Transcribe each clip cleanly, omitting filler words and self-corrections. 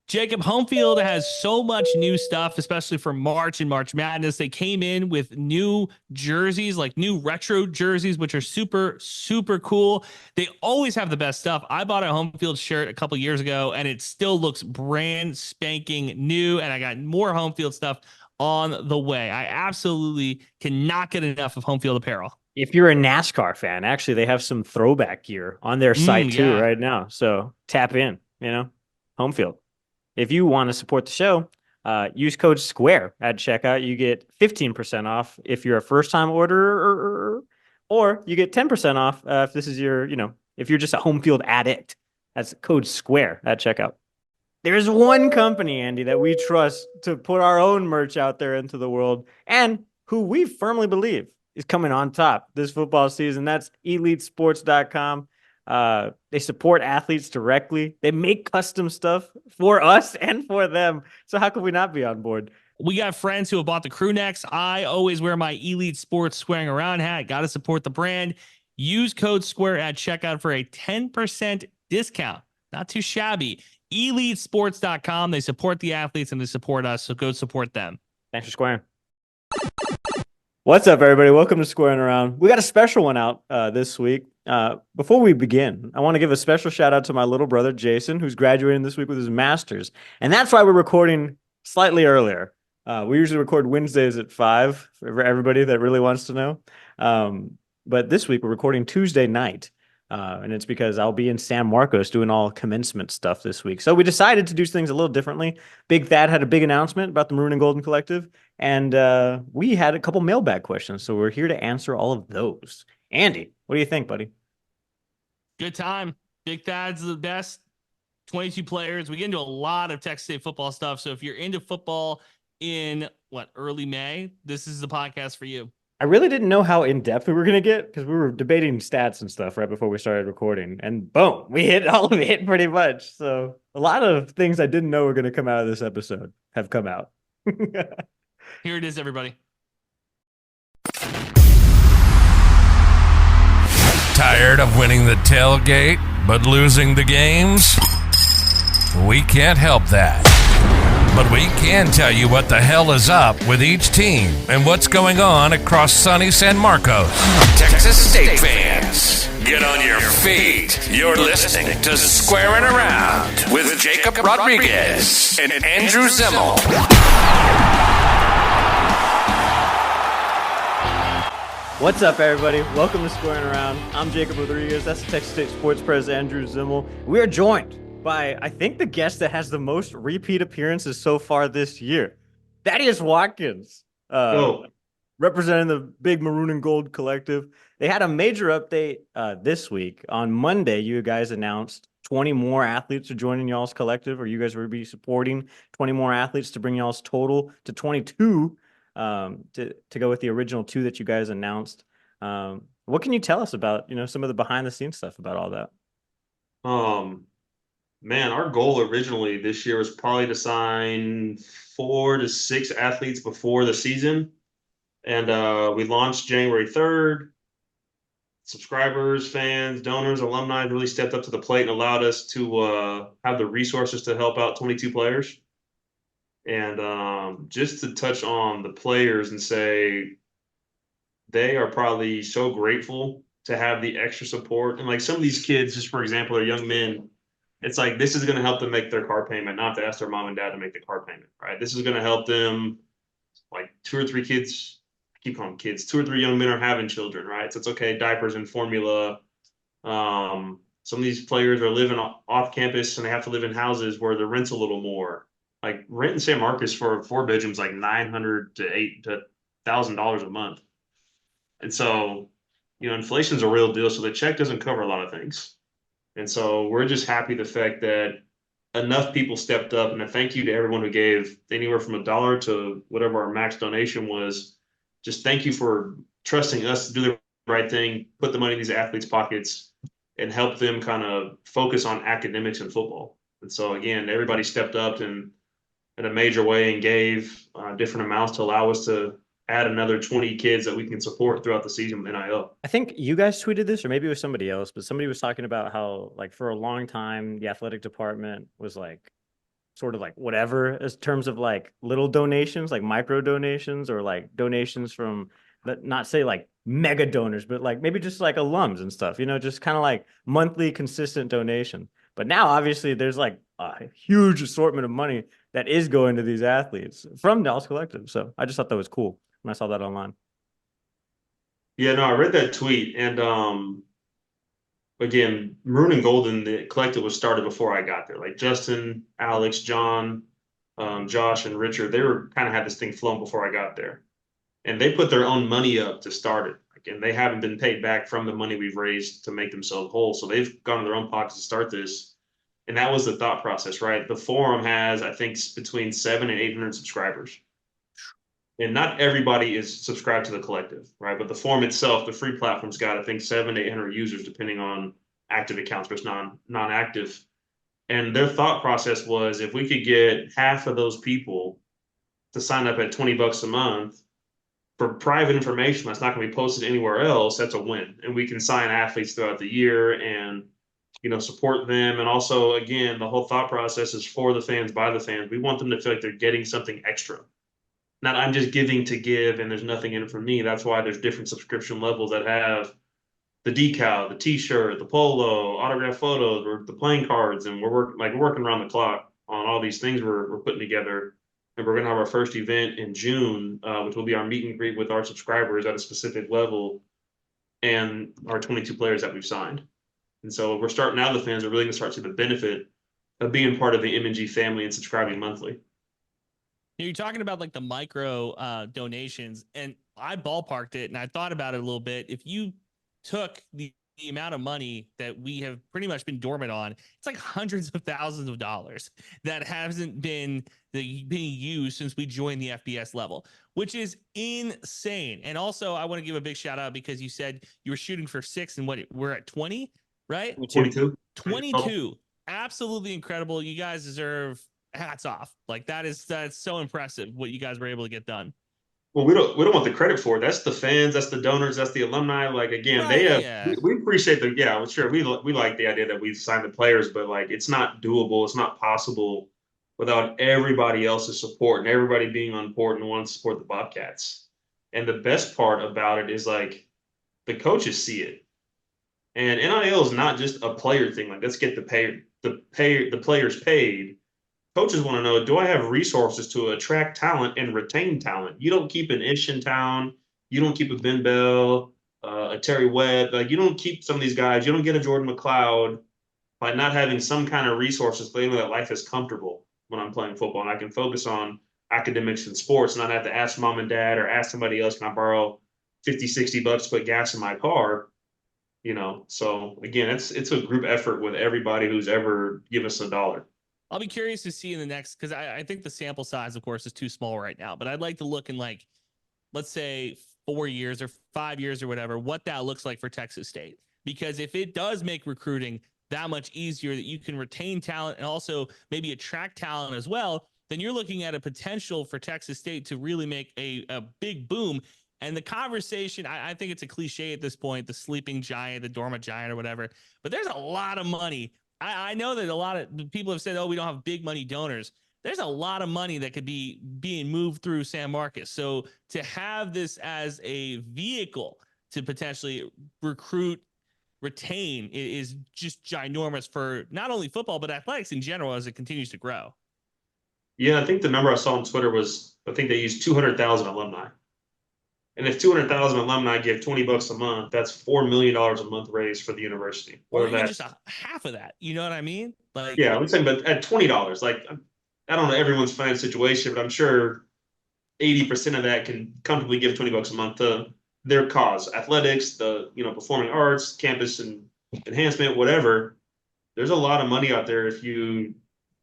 Jacob, home field has so much new stuff, especially for March and March Madness. They came in with new jerseys, like new retro jerseys, which are super, super cool. They always have the best stuff. I bought a home field shirt a couple years ago, and it still looks brand spanking new. And I got more home field stuff on the way. I absolutely cannot get enough of home field apparel. If you're a NASCAR fan, actually, they have some throwback gear on their site too Yeah. right now. So tap in, home field. If you want to support the show, use code SQUARE at checkout. You get 15% off if you're a first time orderer, or you get 10% off if this is if you're just a home field addict. That's code SQUARE at checkout. There's one company, Andy, that we trust to put our own merch out there into the world and who we firmly believe is coming on top this football season. That's elitesports.com. They support athletes directly. They make custom stuff for us and for them. So how could we not be on board? We got friends who have bought the crew necks. I always wear my Elite Sports Squaring Around hat. Got to support the brand. Use code SQUARE at checkout for a 10% discount. Not too shabby. EliteSports.com. They support the athletes and they support us. So go support them. Thanks for squaring. What's up, everybody? Welcome to Squaring Around. We got a special one out this week. Before we begin, I want to give a special shout out to my little brother, Jason, who's graduating this week with his master's. And that's why we're recording slightly earlier. We usually record Wednesdays at 5 for everybody that really wants to know. But this week we're recording Tuesday night. And it's because I'll be in San Marcos doing all commencement stuff this week. So we decided to do things a little differently. Big Thadd had a big announcement about the Maroon Golden Collective. And we had a couple mailbag questions. So we're here to answer all of those. Andy, what do you think, buddy? Good time. Big Thadd's the best. 22 players. We get into a lot of Texas State football stuff. So if you're into football in early May, this is the podcast for you. I really didn't know how in-depth we were going to get because we were debating stats and stuff right before we started recording. And boom, we hit all of it pretty much. So a lot of things I didn't know were going to come out of this episode have come out. Here it is, everybody. Tired of winning the tailgate but losing the games? We can't help that. But we can tell you what the hell is up with each team and what's going on across sunny San Marcos. Texas State fans, get on your feet. You're listening to Squarin' Around with Jacob Rodriguez and Andrew Zimmel. What's up, everybody? Welcome to Squaring Around. I'm Jacob Rodriguez. That's the Texas State Sports President, Andrew Zimmel. We are joined by, I think, the guest that has the most repeat appearances so far this year. Thaddeus Watkins, representing the big Maroon and Gold Collective. They had a major update this week. On Monday, you guys announced 20 more athletes are joining y'all's collective, or you guys will be supporting 20 more athletes to bring y'all's total to 22 to go with the original 2 that you guys announced. What can you tell us about, some of the behind-the-scenes stuff about all that? Man, our goal originally this year was probably to sign 4 to 6 athletes before the season. And we launched January 3rd. Subscribers, fans, donors, alumni really stepped up to the plate and allowed us to have the resources to help out 22 players. And just to touch on the players and say they are probably so grateful to have the extra support. And like some of these kids, just for example, are young men. It's like this is going to help them make their car payment, not to ask their mom and dad to make the car payment, right? This is going to help them, like 2 or 3 kids, I keep calling them kids, 2 or 3 young men are having children, right? So it's okay, diapers and formula. Some of these players are living off campus and they have to live in houses where the rent's a little more. Like rent in San Marcos for 4 bedrooms, like $900 to $1,000 a month. And so, inflation's a real deal. So the check doesn't cover a lot of things. And so we're just happy the fact that enough people stepped up, and a thank you to everyone who gave anywhere from $1 to whatever our max donation was. Just thank you for trusting us to do the right thing, put the money in these athletes' pockets, and help them kind of focus on academics and football. And so again, everybody stepped up in a major way and gave different amounts to allow us to add another 20 kids that we can support throughout the season with NIL. I think you guys tweeted this, or maybe it was somebody else, but somebody was talking about how, like, for a long time, the athletic department was like sort of like whatever as terms of like little donations, like micro donations or like donations from, not say like mega donors, but like maybe just like alums and stuff, just kind of like monthly consistent donation. But now obviously there's like a huge assortment of money that is going to these athletes from Dallas Collective. So I just thought that was cool when I saw that online. Yeah, no, I read that tweet, and again, Maroon and Golden, the collective was started before I got there. Like Justin, Alex, John, Josh, and Richard, they were kind of had this thing flowing before I got there, and they put their own money up to start it. Again, they haven't been paid back from the money we've raised to make themselves whole, so they've gone to their own pockets to start this. And that was the thought process, right? The forum has, I think, between 700 and 800 subscribers. And not everybody is subscribed to the collective, right? But the forum itself, the free platform's got, I think, 700 to 800 users, depending on active accounts versus non-active. And their thought process was, if we could get half of those people to sign up at $20 a month for private information that's not going to be posted anywhere else, that's a win. And we can sign athletes throughout the year and support them. And also, again, the whole thought process is for the fans, by the fans. We want them to feel like they're getting something extra. Not I'm just giving to give and there's nothing in it for me. That's why there's different subscription levels that have the decal, the t-shirt, the polo, autograph photos, or the playing cards. And we're working around the clock on all these things we're putting together. And we're going to have our first event in June, which will be our meet and greet with our subscribers at a specific level and our 22 players that we've signed. And so we're starting now, the fans are really going to start to see the benefit of being part of the M&G family and subscribing monthly. You're talking about like the micro donations, and I ballparked it and I thought about it a little bit. If you took the amount of money that we have pretty much been dormant on, it's like hundreds of thousands of dollars that hasn't been being used since we joined the FBS level, which is insane. And also, I want to give a big shout out because you said you were shooting for 6 and we're at 20, right? 22. 22. Absolutely incredible. You guys deserve hats off. Like that's so impressive what you guys were able to get done. Well, we don't want the credit for it. That's the fans, that's the donors, that's the alumni. Like again, Right, they have yeah. we appreciate the sure we like the idea that we signed the players, but like it's not doable, it's not possible without everybody else's support and everybody being on board and wanting to support the Bobcats. And the best part about it is like the coaches see it. And NIL is not just a player thing. Like let's get the players paid. Coaches want to know, do I have resources to attract talent and retain talent? You don't keep an Ish in town. You don't keep a Ben Bell, a Terry Webb. Like you don't keep some of these guys. You don't get a Jordan McLeod by not having some kind of resources so they know that life is comfortable when I'm playing football and I can focus on academics and sports and not have to ask mom and dad or ask somebody else, can I borrow 50, 60 bucks to put gas in my car? So again, it's a group effort with everybody who's ever given us a dollar. I'll be curious to see in the next, because I think the sample size, of course, is too small right now. But I'd like to look in like, let's say 4 years or 5 years or whatever, what that looks like for Texas State. Because if it does make recruiting that much easier, that you can retain talent and also maybe attract talent as well, then you're looking at a potential for Texas State to really make a big boom. And the conversation, I think it's a cliche at this point, the sleeping giant, the dormant giant or whatever, but there's a lot of money. I know that a lot of people have said, oh, we don't have big money donors. There's a lot of money that could be being moved through San Marcos. So to have this as a vehicle to potentially recruit, retain is just ginormous for not only football, but athletics in general as it continues to grow. Yeah, I think the number I saw on Twitter was, I think they used 200,000 alumni. And if 200,000 alumni give $20 a month, that's $4 million a month raised for the university. Or even just half of that. You know what I mean? Like, yeah, I'm saying, but at $20, like, I don't know everyone's financial situation, but I'm sure 80% of that can comfortably give $20 a month to their cause, athletics, the performing arts, campus and enhancement, whatever. There's a lot of money out there if you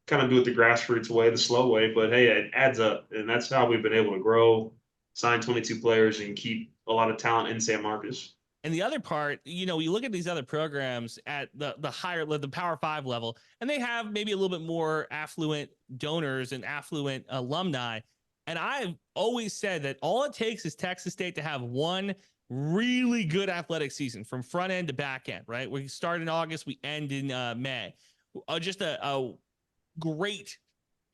kind of do it the grassroots way, the slow way. But hey, it adds up, and that's how we've been able to grow, sign 22 players, and keep a lot of talent in San Marcos. And the other part, you look at these other programs at the higher, the Power 5 level, and they have maybe a little bit more affluent donors and affluent alumni. And I've always said that all it takes is Texas State to have one really good athletic season from front end to back end, right? We start in August, we end in May. Just a great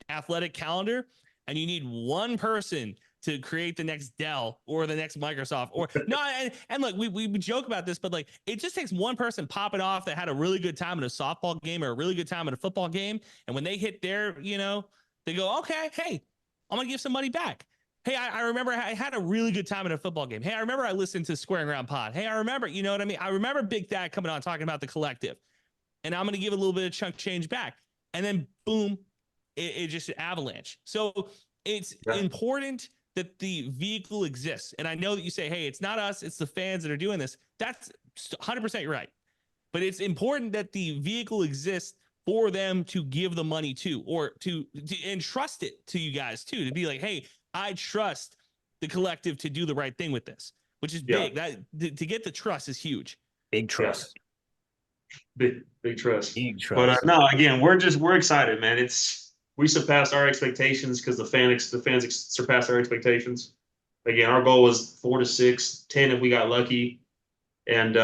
athletic calendar, and you need one person to create the next Dell or the next Microsoft or no. And look, we joke about this, but like it just takes one person popping off that had a really good time in a softball game or a really good time in a football game. And when they hit their, they go, okay, hey, I'm going to give some money back. Hey, I remember I had a really good time in a football game. Hey, I remember I listened to Squarin Around pod. Hey, I remember, you know what I mean? I remember Big Thadd coming on talking about the collective, and I'm going to give a little bit of chunk change back. And then boom, it just avalanche. So it's important that the vehicle exists. And I know that you say, hey, it's not us, it's the fans that are doing this. That's 100% right. But it's important that the vehicle exists for them to give the money to, or to entrust it to you guys too, to be like, hey, I trust the collective to do the right thing with this, which is big. That to get the trust is huge. Big trust. Big trust. Big trust. But no, again, we're excited, man. We surpassed our expectations because the fans surpassed our expectations. Again, our goal was 4 to 6, 10 if we got lucky, and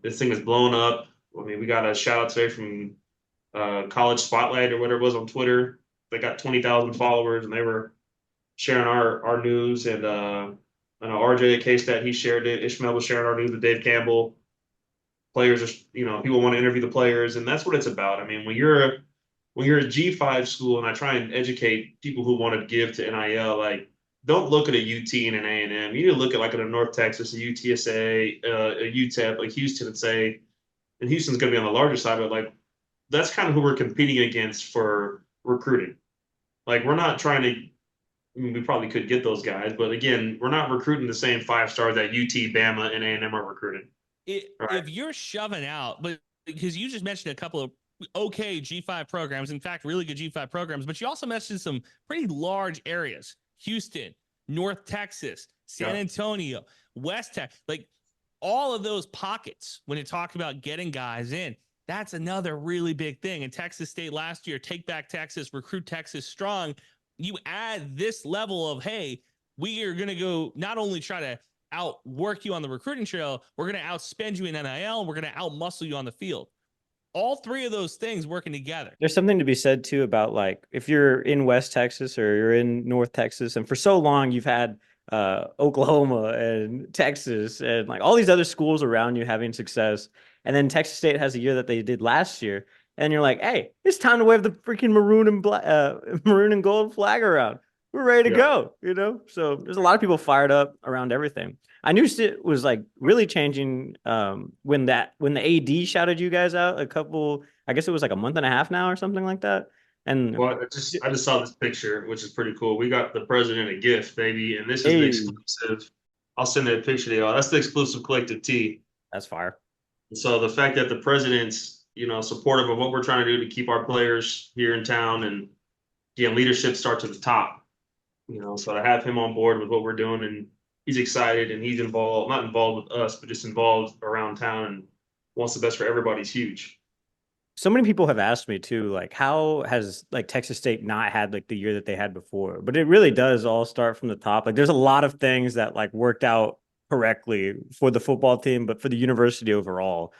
this thing is blown up. I mean, we got a shout out today from College Spotlight or whatever it was on Twitter. They got 20,000 followers, and they were sharing our news. And I know RJ at K-Stat, he shared it. Ishmael was sharing our news with Dave Campbell. Players are, people want to interview the players, and that's what it's about. I mean, when you're a G5 school, and I try and educate people who want to give to NIL, like, don't look at a UT and an A&M. You need to look at like a North Texas, a UTSA, a UTEP, like Houston, and say, and Houston's going to be on the larger side, but like, that's kind of who we're competing against for recruiting. Like, we're not trying to, we probably could get those guys, but again, we're not recruiting the same 5 stars that UT, Bama, and A&M are recruiting. If you're shoving out, but because you just mentioned a couple of okay G5 programs, in fact, really good G5 programs, but you also mentioned some pretty large areas: Houston, North Texas, San Antonio, West Texas, like all of those pockets. When you talk about getting guys in, that's another really big thing. And Texas State last year, take back Texas, recruit Texas strong. You add this level of, hey, we are going to go not only try to outwork you on the recruiting trail, we're going to outspend you in NIL, and we're going to outmuscle you on the field. All 3 of those things working together. There's something to be said too about, like, if you're in West Texas or you're in North Texas, and for so long you've had Oklahoma and Texas and like all these other schools around you having success, and then Texas State has a year that they did last year, and you're like, hey, it's time to wave the freaking maroon and gold flag around. We're ready to go, So there's a lot of people fired up around everything. I knew it was like really changing when the AD shouted you guys out I guess it was like a month and a half now or something like that. And well, I just saw this picture, which is pretty cool. We got the president a gift, baby, and this is the exclusive. I'll send that picture to y'all. That's the exclusive collective tee. That's fire. So the fact that the president's, supportive of what we're trying to do to keep our players here in town, and again, leadership starts at the top. So to have him on board with what we're doing, and he's excited, and he's not involved with us, but just involved around town and wants the best for everybody is huge. So many people have asked me too, like, how has like Texas State not had like the year that they had before? But it really does all start from the top. Like, there's a lot of things that like worked out correctly for the football team, but for the university overall,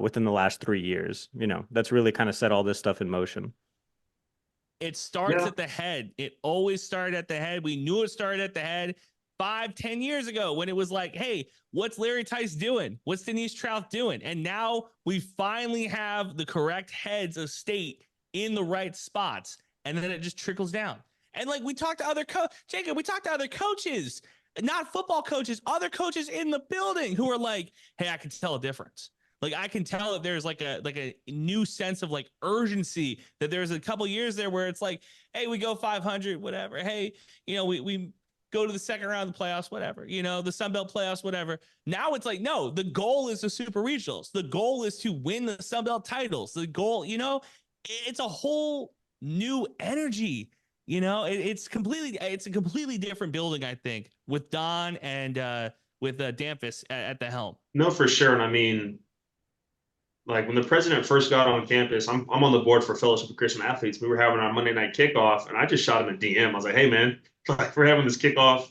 within the last 3 years, that's really kind of set all this stuff in motion. It starts at the head. It always started at the head. We knew it started at the head 5-10 years ago when it was like, hey, what's Larry Tice doing? What's Denise Trout doing? And now we finally have the correct heads of state in the right spots. And then it just trickles down. And like we talked to other Jacob, we talked to other coaches, not football coaches, other coaches in the building who are like, hey, I can tell a difference. Like, I can tell that there's like a new sense of like urgency, that there's a couple years there where it's like, hey, we go 500, whatever. Hey, we go to the second round of the playoffs, whatever, the Sun Belt playoffs, whatever. Now it's like, no, the goal is the super regionals. The goal is to win the Sun Belt titles. The goal, it's a whole new energy. It's a completely different building, I think, with Don and with Danfus at the helm. No, for sure. And I mean, like when the president first got on campus, I'm on the board for Fellowship of Christian Athletes. We were having our Monday night kickoff, and I just shot him a DM. I was like, hey, man, we're having this kickoff,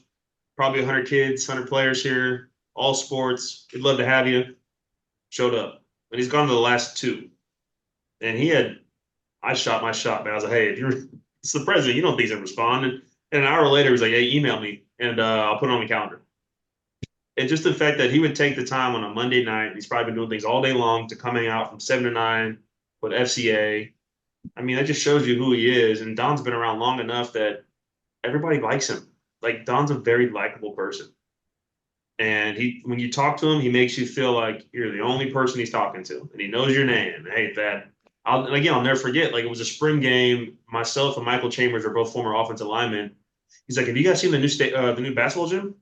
probably 100 kids, 100 players here, all sports. We'd love to have you. Showed up. And he's gone to the last 2. And I shot my shot, man. I was like, hey, if you're It's the president. You don't think he's gonna respond. And an hour later, he's like, "Hey, email me, and I'll put it on the calendar." And just the fact that he would take the time on a Monday night, he's probably been doing things all day long to coming out from 7 to 9 with FCA. I mean, that just shows you who he is. And Don's been around long enough that everybody likes him. Like, Don's a very likable person. And when you talk to him, he makes you feel like you're the only person he's talking to, and he knows your name. Hey, Thad. I'll never forget. Like, it was a spring game. Myself and Michael Chambers are both former offensive linemen. He's like, "Have you guys seen the new basketball gym?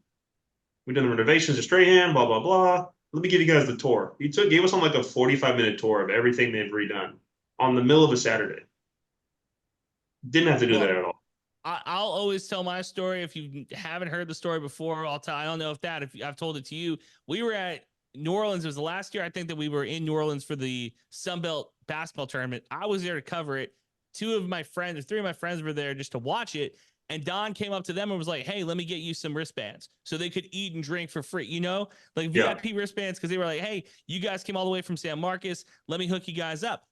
We done the renovations to Strahan, blah blah blah. Let me give you guys the tour." He gave us on like a 45-minute tour of everything they've redone on the middle of a Saturday. Didn't have to do that at all. I'll always tell my story. If you haven't heard the story before, I'll tell. I don't know if I've told it to you. We were at New Orleans. It was the last year I think that we were in New Orleans for the Sun Belt basketball tournament. I was there to cover it. 3 of my friends were there just to watch it. And Don came up to them and was like, "Hey, let me get you some wristbands so they could eat and drink for free, like VIP wristbands." Because they were like, "Hey, you guys came all the way from San Marcos. Let me hook you guys up."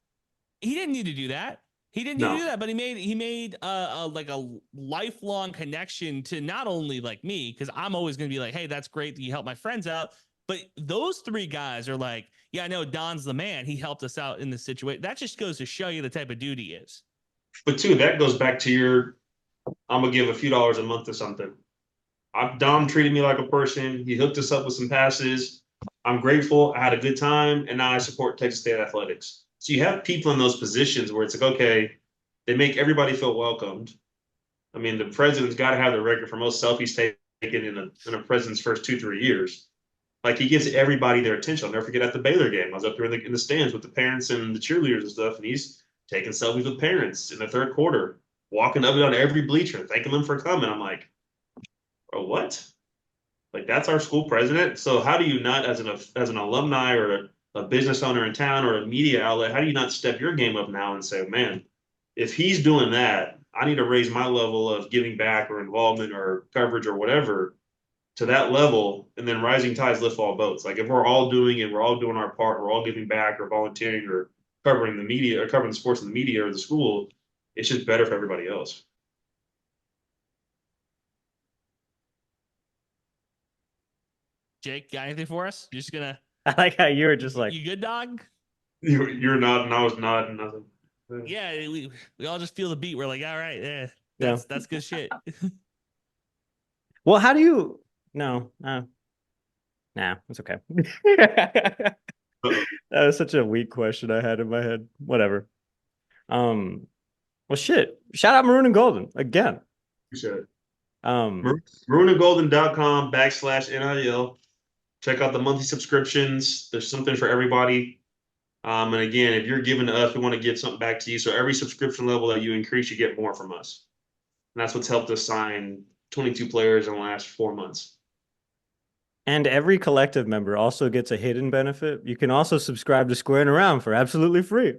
He didn't need to do that. He didn't need to do that, but he made like a lifelong connection to not only like me, because I'm always going to be like, "Hey, that's great that you help my friends out." But those 3 guys are like, "Yeah, I know Don's the man. He helped us out in this situation." That just goes to show you the type of dude he is. But too, that goes back to I'm gonna give a few dollars a month to something. Don treated me like a person. He hooked us up with some passes. I'm grateful. I had a good time, and now I support Texas State athletics. So you have people in those positions where it's like, okay, they make everybody feel welcomed. I mean, the president's got to have the record for most selfies taken in a president's first 2-3 years. Like, he gives everybody their attention. I'll never forget at the Baylor game. I was up there in the stands with the parents and the cheerleaders and stuff, and he's taking selfies with parents in the third quarter, walking up and down every bleacher, thanking them for coming. I'm like, bro, what? Like, that's our school president? So how do you not, as an alumni or a business owner in town or a media outlet, how do you not step your game up now and say, man, if he's doing that, I need to raise my level of giving back or involvement or coverage or whatever to that level, and then rising tides lift all boats. Like, if we're all doing it, we're all doing our part, we're all giving back or volunteering or covering the media or covering the sports in the media or the school, it's just better for everybody else. Jake, got anything for us? You're just gonna. I like how you were just like, "You good, dog?" You're nodding, I was nodding, nothing. Yeah, we all just feel the beat. We're like, all right, yeah, that's good shit. well, how do you? No, it's okay. That was such a weak question I had in my head. Whatever. Well, shit. Shout out Maroon and Golden again. Appreciate it. MaroonandGolden.com/NIL. Check out the monthly subscriptions. There's something for everybody. And again, if you're giving to us, we want to give something back to you. So every subscription level that you increase, you get more from us. And that's what's helped us sign 22 players in the last 4 months. And every collective member also gets a hidden benefit. You can also subscribe to Squarin Around for absolutely free.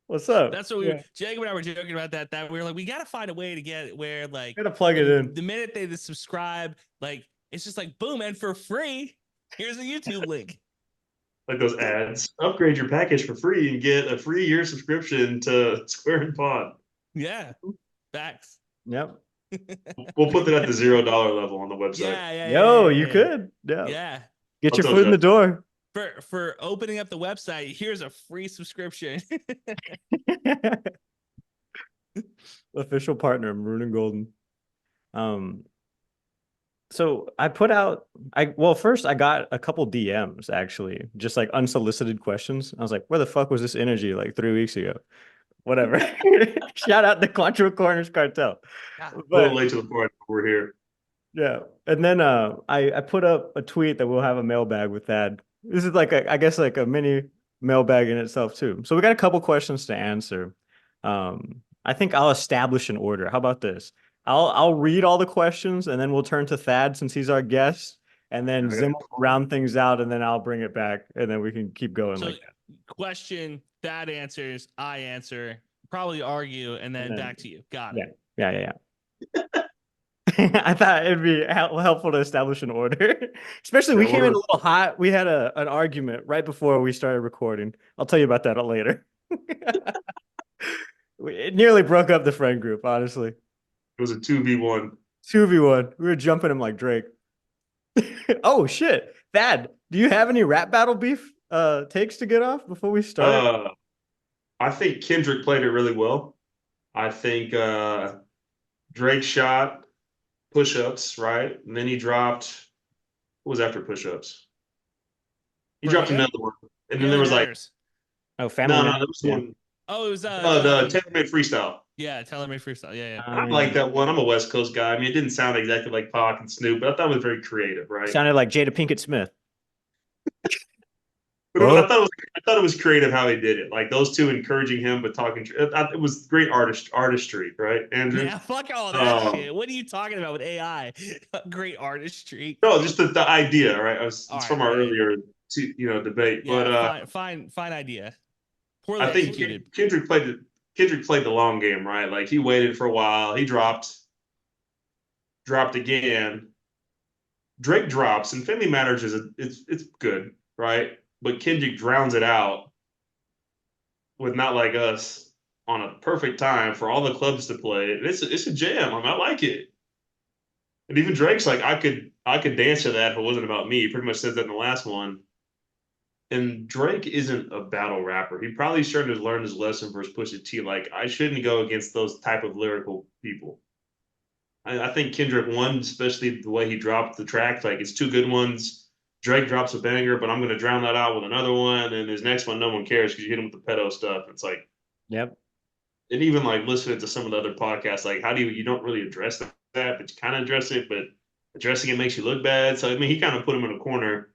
What's up? That's what Jacob and I were joking about that we were like, we got to find a way to get it where, like, gotta plug it in. The minute they subscribe, like, it's just like, boom, and for free, here's a YouTube link. Like those ads. Upgrade your package for free and get a free year subscription to Squarin Pod. Yeah, facts. Yep. We'll put that at the $0 level on the website. Yeah. You could. Yeah. Get your foot in the door. For opening up the website, here's a free subscription. Official partner, Maroon and Golden. So I put out, first I got a couple DMs actually, just like unsolicited questions. I was like, where the fuck was this energy like 3 weeks ago? Whatever. Shout out the Quattro Corners Cartel. A little late to the party, but we're here. Yeah. And then I put up a tweet that we'll have a mailbag with Thad. This is like I guess like a mini mailbag in itself too. So we got a couple questions to answer. I think I'll establish an order. How about this? I'll read all the questions and then we'll turn to Thad since he's our guest, and then Zim will round things out, and then I'll bring it back, and then we can keep going like that. Question, Thad answers, I answer, probably argue, and then back to you. Got it. Yeah. I thought it'd be helpful to establish an order, especially we came in a little hot. We had an argument right before we started recording. I'll tell you about that later. It nearly broke up the friend group, honestly. It was a 2v1. 2v1. We were jumping him like Drake. Oh shit. Thad, do you have any rap battle beef takes to get off before we start? I think Kendrick played it really well. I think Drake shot push-ups, right? And then he dropped what was after push-ups? He For dropped him? another one. And then there Family was like, Matters. Oh, family. no, Man. there was Yeah. one. Oh, it was The Taylor-made freestyle. yeah, Taylor made freestyle. Yeah. I like that one. I'm a West Coast guy. I mean, it didn't sound exactly like Pac and Snoop, but I thought it was very creative, right? Sounded like Jada Pinkett Smith. But I thought it was creative how he did it. Like those two encouraging him, but talking. It was great artistry, right, Andrew? Yeah, fuck all that shit. What are you talking about with AI? Great artistry. No, just the idea, right? It's All from right, our right. earlier, debate. Yeah, But fine idea. Poorly I think executed. Kendrick played the long game, right? Like he waited for a while. He dropped again. Drake drops, and Family Matters it's good, right? But Kendrick drowns it out with Not Like Us on a perfect time for all the clubs to play. It's a jam. I mean, I like it. And even Drake's like, I could dance to that if it wasn't about me. He pretty much said that in the last one. And Drake isn't a battle rapper. He probably started to learn his lesson versus Pusha T. Like, I shouldn't go against those type of lyrical people. I think Kendrick won, especially the way he dropped the track. Like, it's two good ones. Drake drops a banger, but I'm going to drown that out with another one. And his next one, no one cares because you hit him with the pedo stuff. It's like, Yep. and even like listening to some of the other podcasts, like, how do you don't really address that, but you kind of address it, but addressing it makes you look bad. So, I mean, he kind of put him in a corner.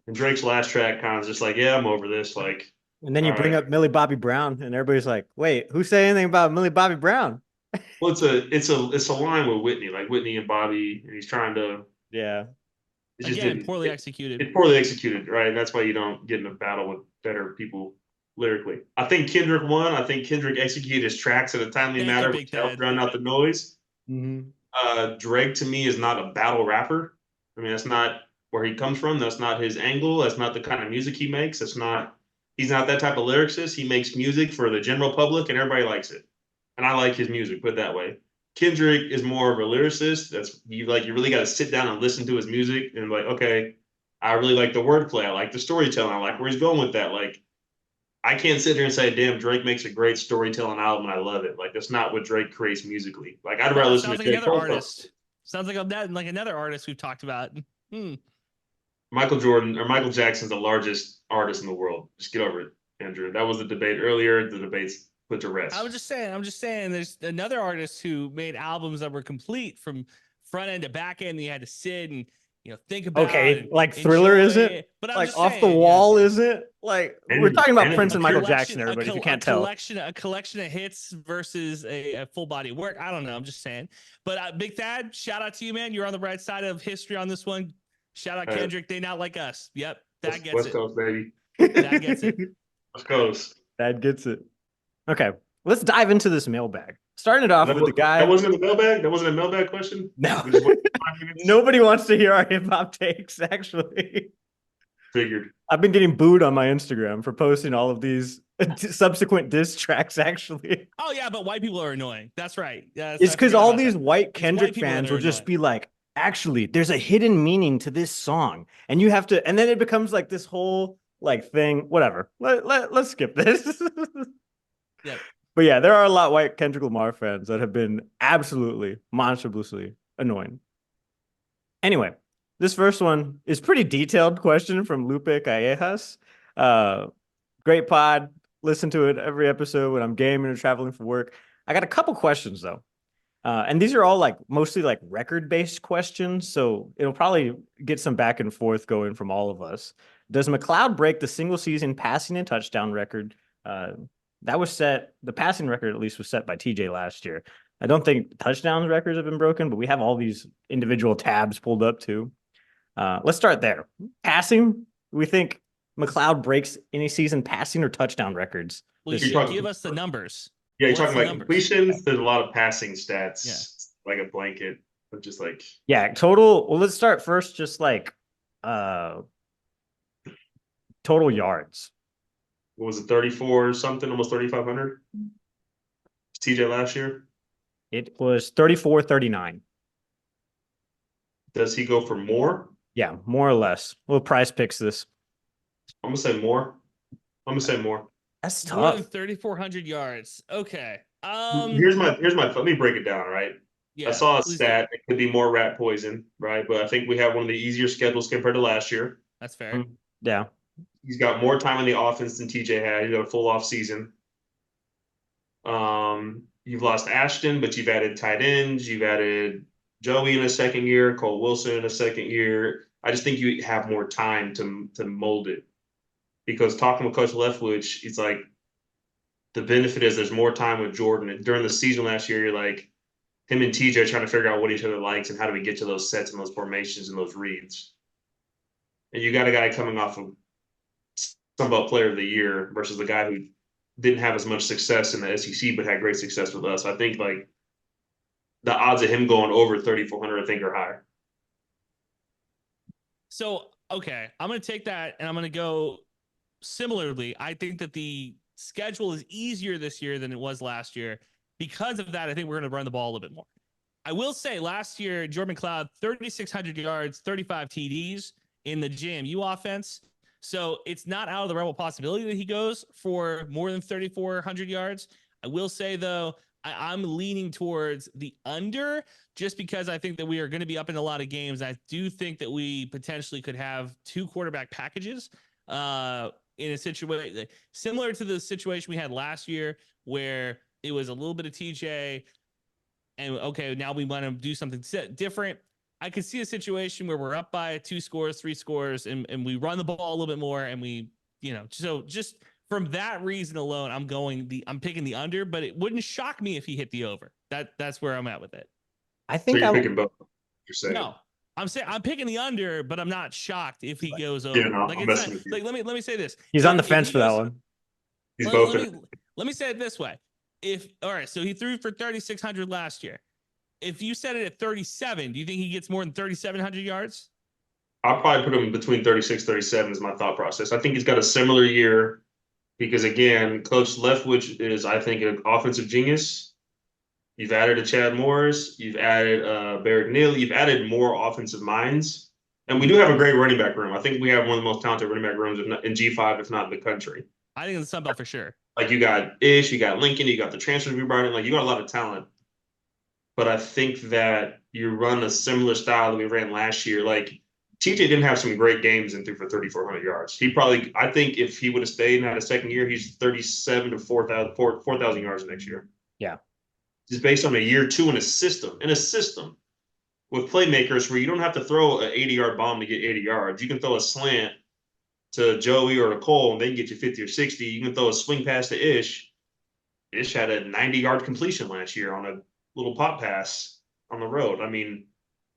And Drake's last track kind of just like, yeah, I'm over this. Like, And then you bring right. up Millie Bobby Brown, and everybody's like, "Wait, who said anything about Millie Bobby Brown?" Well, it's a line with Whitney, like Whitney and Bobby, and he's trying to. Yeah. It just Again, didn't. poorly executed. It's poorly executed, right? That's why you don't get in a battle with better people lyrically. I think Kendrick won. I think Kendrick executed his tracks at a timely Thank you, manner, Big which helped Thadd. drown out the noise. Mm-hmm. Drake to me is not a battle rapper. I mean, that's not where he comes from. That's not his angle. That's not the kind of music he makes. That's not. He's not that type of lyricist. He makes music for the general public, and everybody likes it. And I like his music. Put it that way. Kendrick is more of a lyricist. That's you like. You really got to sit down and listen to his music and like, okay, I really like the wordplay. I like the storytelling. I like where he's going with that. Like, I can't sit here and say, damn, Drake makes a great storytelling album and I love it. Like, that's not what Drake creates musically. Like, I'd rather listen Sounds to like J. another Cole artist. Sounds like another artist we've talked about. Michael Jordan or Michael Jackson's the largest artist in the world. Just get over it, Andrew. That was the debate earlier. The debate's put to rest. I'm just saying there's another artist who made albums that were complete from front end to back end. You had to sit and think about. Okay, and like Thriller isn't it. But I'm like just Off saying, the Wall isn't like we're talking about Prince and Michael collection- Jackson. Everybody, if you can't a tell, collection of hits versus a full body work. I don't know. I'm just saying. But Big Thadd, shout out to you, man. You're on the right side of history on this one. Shout out Kendrick. They not like us. Yep, that gets West it. Coast, baby. That gets it. West Coast. That gets it. Okay, let's dive into this mailbag. Starting it off with the guy. That wasn't a mailbag. That wasn't a mailbag question. No, We just went 5 minutes? nobody wants to hear our hip hop takes. Actually, Figured. I've been getting booed on my Instagram for posting all of these subsequent diss tracks. Actually, Oh yeah, but white people are annoying. That's right. Yeah, it's because all these white It's Kendrick white people fans that are will just annoying. be like, actually, there's a hidden meaning to this song, and you have to, and then it becomes like this whole like thing. Whatever. Let's skip this. Yeah. But yeah, there are a lot of white Kendrick Lamar fans that have been absolutely monstrously annoying. Anyway, this first one is pretty detailed question from Lupe Callejas. Great pod. Listen to it every episode when I'm gaming or traveling for work. I got a couple questions though. And these are all like mostly like record-based questions, so it'll probably get some back and forth going from all of us. Does McLeod break the single season passing and touchdown record? That was set, the passing record at least was set by TJ last year. I don't think touchdowns records have been broken, but we have all these individual tabs pulled up too. Let's start there. Passing, we think McLeod breaks any season passing or touchdown records. Well, this you year. give us the numbers. Yeah, you're What's talking the like numbers? completions. There's a lot of passing stats. Yeah. Like a blanket of just like Yeah, total. Well, let's start first, just like total yards. what was it, 34 or something, almost 3,500. TJ last year? It was 34-39. Does he go for more? Yeah, more or less. Well, Price picks this. I'm gonna say more. I'm gonna say more. That's More than tough. 3,400 yards. Okay. Here's my let me break it down, right? I Yeah, saw a please stat. It could be more rat poison, right? But I think we have one of the easier schedules compared to last year. that's fair. Yeah. He's got more time in the offense than TJ had. He's got a full off season. You've lost Ashton, but you've added tight ends. You've added Joey in a second year, Cole Wilson in a second year. I just think you have more time to mold it. Because talking with Coach Leftwich, it's like the benefit is there's more time with Jordan. During the season last year, you're like him and TJ trying to figure out what each other likes and how do we get to those sets and those formations and those reads. And you got a guy coming off of Sunbelt Player of the Year versus the guy who didn't have as much success in the SEC but had great success with us. I think like the odds of him going over 3,400, I think, are higher. So, okay, I'm going to take that and I'm going to go similarly. I think that the schedule is easier this year than it was last year. Because of that, I think we're going to run the ball a little bit more. I will say last year, Jordan McLeod, 3,600 yards, 35 TDs in the JMU offense. So it's not out of the realm of possibility that he goes for more than 3,400 yards. I will say, though, I'm leaning towards the under just because I think that we are going to be up in a lot of games. I do think that we potentially could have two quarterback packages in a situation similar to the situation we had last year where it was a little bit of TJ and okay, now we want to do something different. I could see a situation where we're up by 2 scores, 3 scores, and we run the ball a little bit more and we, so just from that reason alone, I'm picking the under, but it wouldn't shock me if he hit the over. That's where I'm at with it. I So think you're picking both. You're saying No. I'm saying I'm picking the under, but I'm not shocked if he goes over. Yeah, no, like I'm it's messing not, with you. like let me say this. he's on the If fence he for that goes- one. He's let, both. let me say it this way. All right, so he threw for 3,600 last year. If you set it at 37, do you think he gets more than 3,700 yards? I'll probably put him between 36, 37 is my thought process. I think he's got a similar year because, again, Coach Leftwich is, I think, an offensive genius. You've added a Chad Morris. You've added Barrett Neal. You've added more offensive minds. And we do have a great running back room. I think we have one of the most talented running back rooms in G5, if not in the country. I think in the Sun Belt for sure. Like you got Ish, you got Lincoln, you got the transfers we brought in. Like you got a lot of talent. But I think that you run a similar style that we ran last year. Like TJ didn't have some great games and threw for 3,400 yards. I think if he would have stayed and had a second year, he's 37 to 4,000 yards next year. Yeah. Just based on a year two in a system with playmakers where you don't have to throw an 80-yard bomb to get 80 yards. You can throw a slant to Joey or to Cole and they can get you 50 or 60. You can throw a swing pass to Ish. Ish had a 90-yard completion last year on a little pop pass on the road. I mean,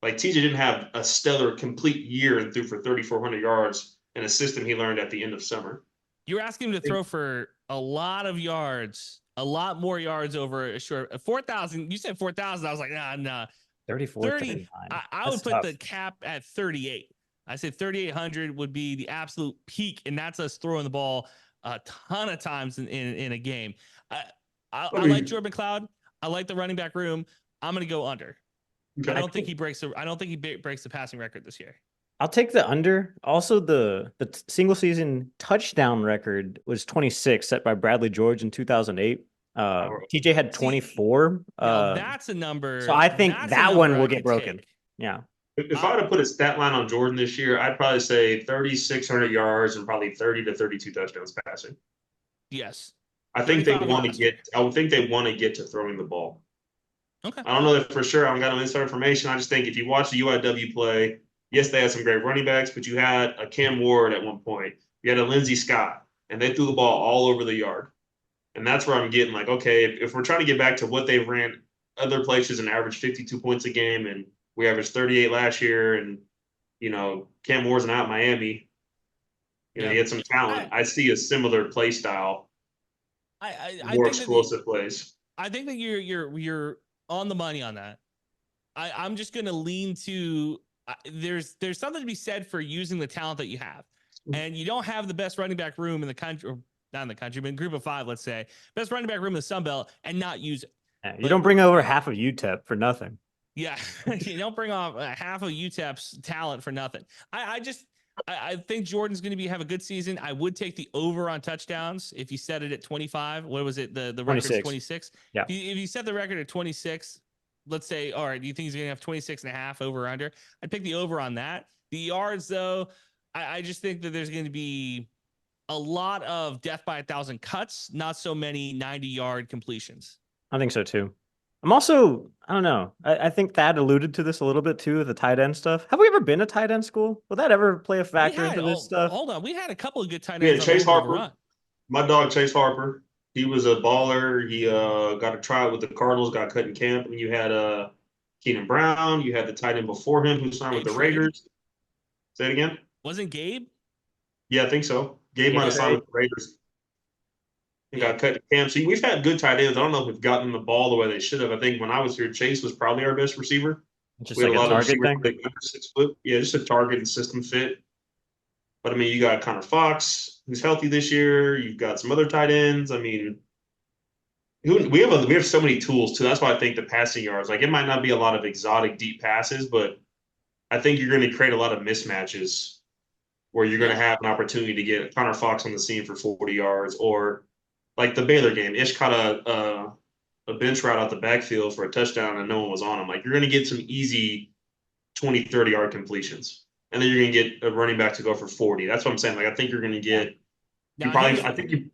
like TJ didn't have a stellar complete year and threw for 3,400 yards in a system he learned at the end of summer. You're asking him to throw for a lot of yards, a lot more yards over a short 4,000. You said 4,000. I was like, nah. 34, 30. I would put the cap at 38. I said 3,800 would be the absolute peak, and that's us throwing the ball a ton of times in a game. I like Jordan McLeod. I like the running back room. I'm going to go under. Okay. I don't think he breaks the passing record this year. I'll take the under. Also, the single season touchdown record was 26, set by Bradley George in 2008. TJ had 24. That's a number. So I think that one will get broken. Take. Yeah. If I were to put a stat line on Jordan this year, I'd probably say 3,600 yards and probably 30 to 32 touchdowns passing. Yes. I think they want to get. I would think they want to get to throwing the ball. Okay. I don't know that for sure. I haven't got no inside information. I just think if you watch the UIW play, yes, they had some great running backs, but you had a Cam Ward at one point. You had a Lindsey Scott, and they threw the ball all over the yard. And that's where I'm getting like, okay, if we're trying to get back to what they ran other places and averaged 52 points a game, and we averaged 38 last year, and Cam Ward's not Miami. He had some talent. I see a similar play style. More explosive plays. I think that you're on the money on that. I'm just going to lean to there's something to be said for using the talent that you have, and you don't have the best running back room in the country, or not in the country, but in group of 5, let's say, best running back room in the Sun Belt and not use it. Yeah, you don't bring over half of UTEP for nothing. Yeah, you don't bring off half of UTEP's talent for nothing. I think Jordan's going to have a good season. I would take the over on touchdowns if you set it at 25. What was it? The record's 26. Yeah. If you set the record at 26, let's say, all right, do you think he's going to have 26.5 over or under? I'd pick the over on that. The yards, though, I just think that there's going to be a lot of death by 1,000 cuts, not so many 90-yard completions. I think so too. I'm also, I don't know. I think Thad alluded to this a little bit too, the tight end stuff. Have we ever been a tight end school? Will that ever play a factor into this stuff? Hold on. We had a couple of good tight Yeah, ends. Chase Harper. My dog, Chase Harper. He was a baller. He got a tryout with the Cardinals, got cut in camp. And you had Keenan Brown. You had the tight end before him who signed with the Raiders. Say it again. Wasn't Gabe? Yeah, I think so. Gabe might have signed with the Raiders. He got cut in camp. So we've had good tight ends. I don't know if we've gotten the ball the way they should have. I think when I was here, Chase was probably our best receiver. Just like a target thing? Yeah, just a target and system fit. But, I mean, you got Connor Fox, who's healthy this year. You've got some other tight ends. I mean, we have so many tools, too. That's why I think the passing yards, like, it might not be a lot of exotic deep passes, but I think you're going to create a lot of mismatches where you're going to have an opportunity to get Connor Fox on the scene for 40 yards, or like the Baylor game, Ish caught a bench route out the backfield for a touchdown and no one was on him. Like, you're going to get some easy 20, 30-yard completions. And then you're going to get a running back to go for 40. That's what I'm saying. Like, I think you're going to get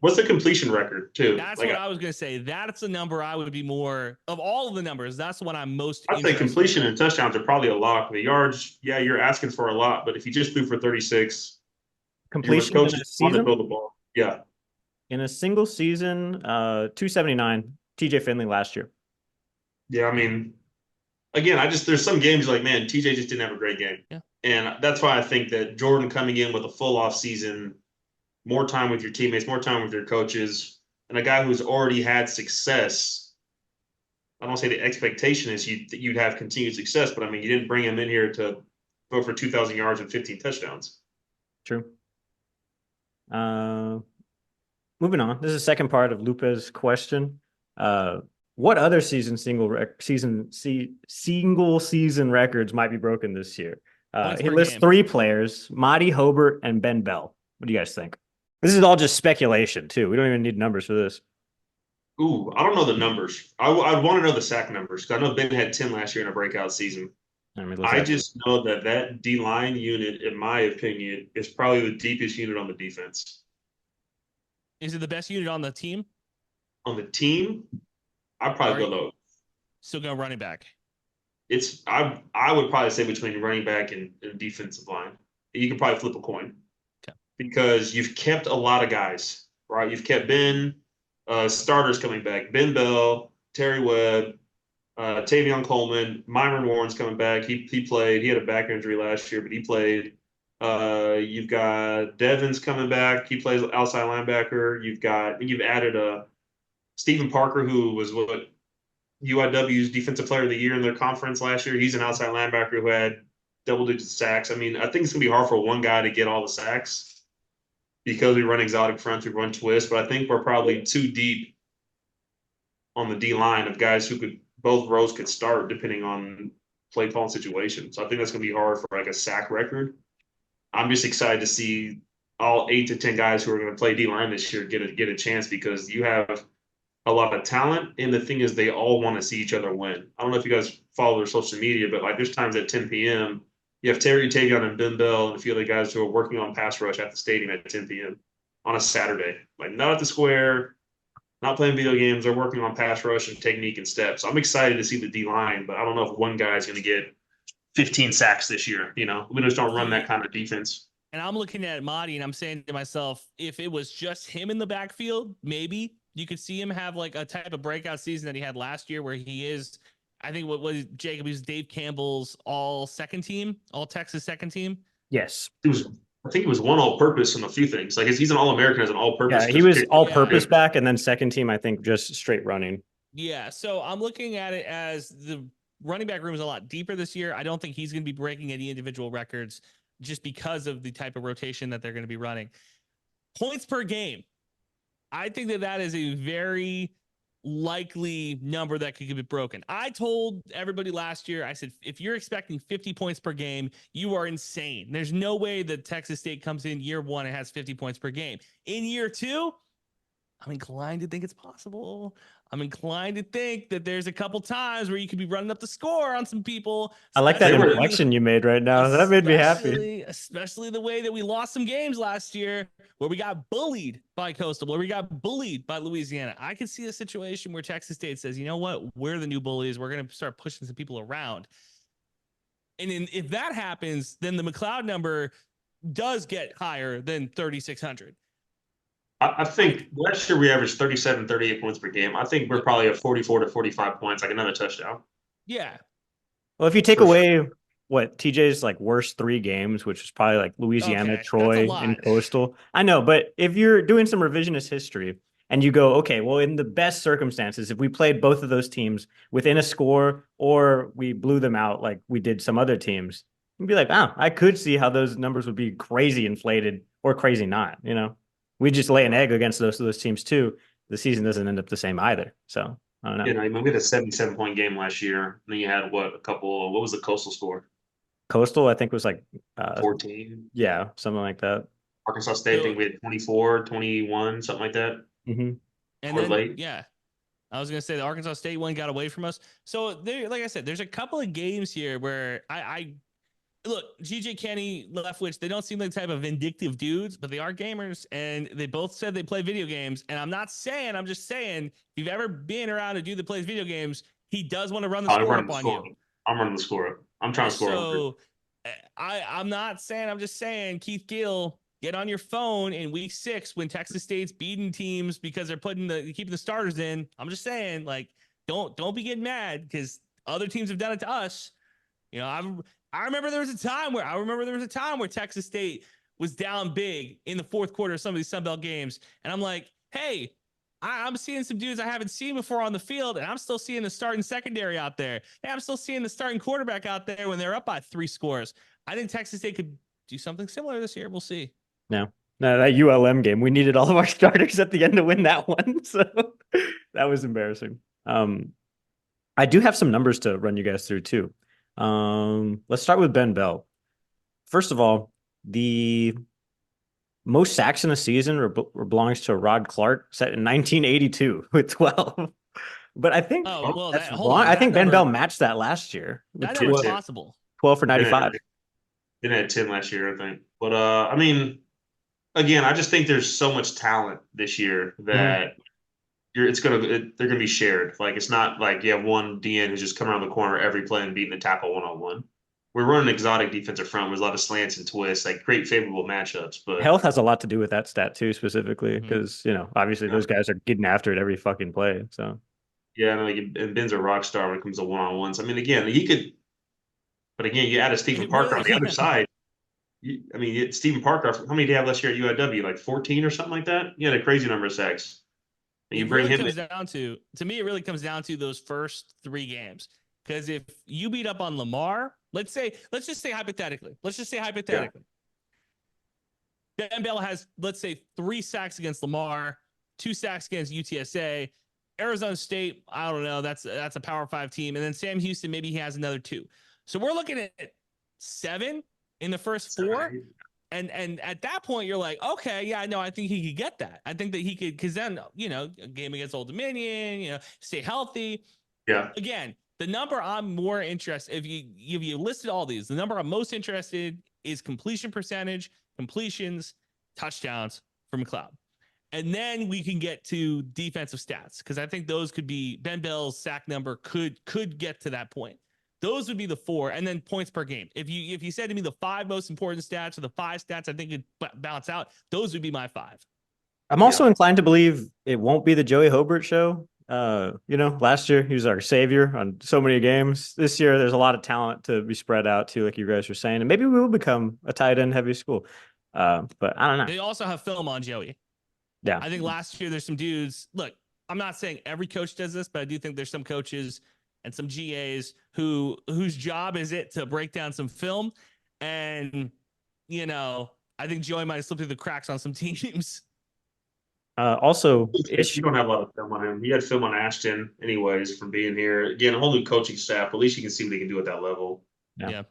what's the completion record, too? That's what I was going to say. That's the number I would be more – of all of the numbers, that's the one I'm most I'd say completion and touchdowns are probably a lock. The yards, yeah, you're asking for a lot. But if you just threw for 36 – completion in a season? To build the ball. Yeah. In a single season, 279, TJ Finley last year. Yeah, I mean, again, there's some games like, man, TJ just didn't have a great game. Yeah. And that's why I think that Jordan coming in with a full off season, more time with your teammates, more time with your coaches, and a guy who's already had success. I don't say the expectation is that you'd have continued success, but I mean, you didn't bring him in here to go for 2,000 yards and 15 touchdowns. True. Moving on. This is the second part of Lupe's question. What other single season records might be broken this year? He lists 3 players: Marty, Hobart, and Ben Bell. What do you guys think? This is all just speculation, too. We don't even need numbers for this. Ooh, I don't know the numbers. I want to know the sack numbers, because I know Ben had 10 last year in a breakout season. I just know that D-line unit, in my opinion, is probably the deepest unit on the defense. Is it the best unit on the team? On the team, I'd probably go low. Still go running back. I would probably say between running back and defensive line. You can probably flip a coin. Okay. Because you've kept a lot of guys, right? You've kept Ben, starters coming back, Ben Bell, Terry Webb, Tavion Coleman, Myron Warren's coming back. He played. He had a back injury last year, but he played. You've got Devins coming back. He plays outside linebacker. You've added Stephen Parker, who was UIW's Defensive Player of the Year in their conference last year. He's an outside linebacker who had double-digit sacks. I mean, I think it's going to be hard for one guy to get all the sacks because we run exotic fronts, we run twists, but I think we're probably too deep on the D-line of guys who both rows could start depending on play call and situation. So I think that's going to be hard for like a sack record. I'm just excited to see all 8 to 10 guys who are going to play D-line this year get a chance, because you have a lot of talent, and the thing is they all want to see each other win. I don't know if you guys follow their social media, but like there's times at 10 p.m. you have Terry Tavion and Ben Bell and a few other guys who are working on pass rush at the stadium at 10 p.m. on a Saturday. Like, not at the square, not playing video games. They're working on pass rush and technique and steps. So I'm excited to see the D-line, but I don't know if one guy is going to get 15 sacks this year. We just don't run that kind of defense. And I'm looking at Marty and I'm saying to myself, if it was just him in the backfield, maybe you could see him have like a type of breakout season that he had last year, where he is, I think what was Jacob, he was Dave Campbell's all Texas second team. Yes. I think he was one all-purpose in a few things. Like, he's an All-American as an all-purpose. Yeah, he was all-purpose back, and then second team, I think, just straight running. Yeah, so I'm looking at it as the running back room is a lot deeper this year. I don't think he's going to be breaking any individual records just because of the type of rotation that they're going to be running. Points per game. I think that is a very likely number that could be broken. I told everybody last year, I said, if you're expecting 50 points per game, you are insane. There's no way that Texas State comes in year one and has 50 points per game. In year two, I'm inclined to think it's possible. I'm inclined to think that there's a couple times where you could be running up the score on some people. I like that especially inflection you made right now. That made me happy. Especially the way that we lost some games last year where we got bullied by Coastal, where we got bullied by Louisiana. I could see a situation where Texas State says, you know what? We're the new bullies. We're going to start pushing some people around. And if that happens, then the McLeod number does get higher than 3,600. I think last year we averaged 37, 38 points per game. I think we're probably at 44 to 45 points, like another touchdown. Yeah. Well, if you take away what TJ's like worst 3 games, which is probably like Louisiana, Okay, Troy, and Coastal. I know, but if you're doing some revisionist history and you go, okay, well, in the best circumstances, if we played both of those teams within a score or we blew them out like we did some other teams, you'd be like, oh, I could see how those numbers would be crazy inflated or crazy not, you know? We just lay an egg against those teams too. The season doesn't end up the same either. So I don't know. You know, I mean, we had a 77-point game last year. And then you had what was the Coastal score? Coastal, I think, was like 14. Yeah, something like that. Arkansas State, I think we had 24, 21, something like that. Mm-hmm. And then, late. Yeah. I was going to say the Arkansas State one got away from us. So there, like I said, there's a couple of games here where I look, GJ Kenny, Leftwich, they don't seem like the type of vindictive dudes, but they are gamers, and they both said they play video games. And I'm just saying, if you've ever been around a dude that plays video games, he does want to run the score up on you. I'm running the score up. I'm trying to score up. So I'm not saying, I'm just saying, Keith Gill, get on your phone in week 6 when Texas State's beating teams because they're keeping the starters in. I'm just saying, like, don't be getting mad because other teams have done it to us. You know, I remember there was a time where Texas State was down big in the fourth quarter of some of these Sun Belt games. And I'm like, hey, I'm seeing some dudes I haven't seen before on the field, and I'm still seeing the starting secondary out there. Hey, I'm still seeing the starting quarterback out there when they're up by 3 scores. I think Texas State could do something similar this year. We'll see. No, that ULM game, we needed all of our starters at the end to win that one. So that was embarrassing. I do have some numbers to run you guys through too. Let's start with Ben Bell. First of all, the most sacks in a season belongs to Rod Clark, set in 1982 with 12. But I think I think Ben Bell matched that last year. That was possible. 12 for 95. Didn't have 10 last year, I think. But I mean, again, I just think there's so much talent this year that they're gonna be shared. Like, it's not like you have one DN who's just coming around the corner every play and beating the tackle 1-on-1. We're running an exotic defensive front. There's a lot of slants and twists, like create favorable matchups. But health has a lot to do with that stat too, specifically because obviously those guys are getting after it every fucking play. So yeah, and Ben's a rock star when it comes to 1-on-1s. I mean, again, he could, but again, you add a Stephen Parker on the other side. Stephen Parker, how many did he have last year at UIW? Like 14 or something like that? He had a crazy number of sacks. You bring him down to me, it really comes down to those first 3 games. Because if you beat up on Lamar, let's just say hypothetically, Ben Bell has, let's say, 3 sacks against Lamar, 2 sacks against UTSA, Arizona State, I don't know, that's a Power 5 team, and then Sam Houston, maybe he has another 2. So we're looking at 7 in the first 4. And at that point, you're like, okay, yeah, no, I think he could get that. I think that he could, because then, a game against Old Dominion, stay healthy. Yeah. Again, the number I'm more interested, if you listed all these, the number I'm most interested is completion percentage, completions, touchdowns for McLeod. And then we can get to defensive stats, because I think those could be, Ben Bell's sack number could get to that point. Those would be the 4, and then points per game. If you said to me the 5 most important stats or the 5 stats I think could balance out, those would be my 5. I'm also inclined to believe it won't be the Joey Hobart show. Last year he was our savior on so many games. This year there's a lot of talent to be spread out too, like you guys were saying, and maybe we will become a tight end heavy school. But I don't know. They also have film on Joey. Yeah, I think last year there's some dudes. Look, I'm not saying every coach does this, but I do think there's some coaches and some GAs whose job is it to break down some film. And, I think Joey might have slipped through the cracks on some teams. Also, You don't have a lot of film on him. He had film on Ashton, anyways, from being here. Again, a whole new coaching staff. At least you can see what he can do at that level. Yeah.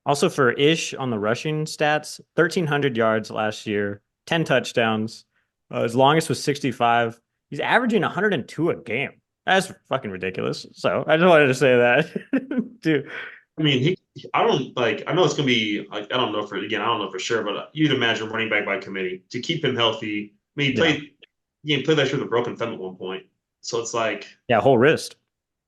Also for Ish on the rushing stats, 1,300 yards last year, 10 touchdowns. His longest was 65. He's averaging 102 a game. That's fucking ridiculous. So I just wanted to say that, dude. I mean, I don't like. I know it's gonna be like I don't know for sure, but you'd imagine running back by committee to keep him healthy. I mean, he played that year with a broken thumb at one point, so it's like whole wrist.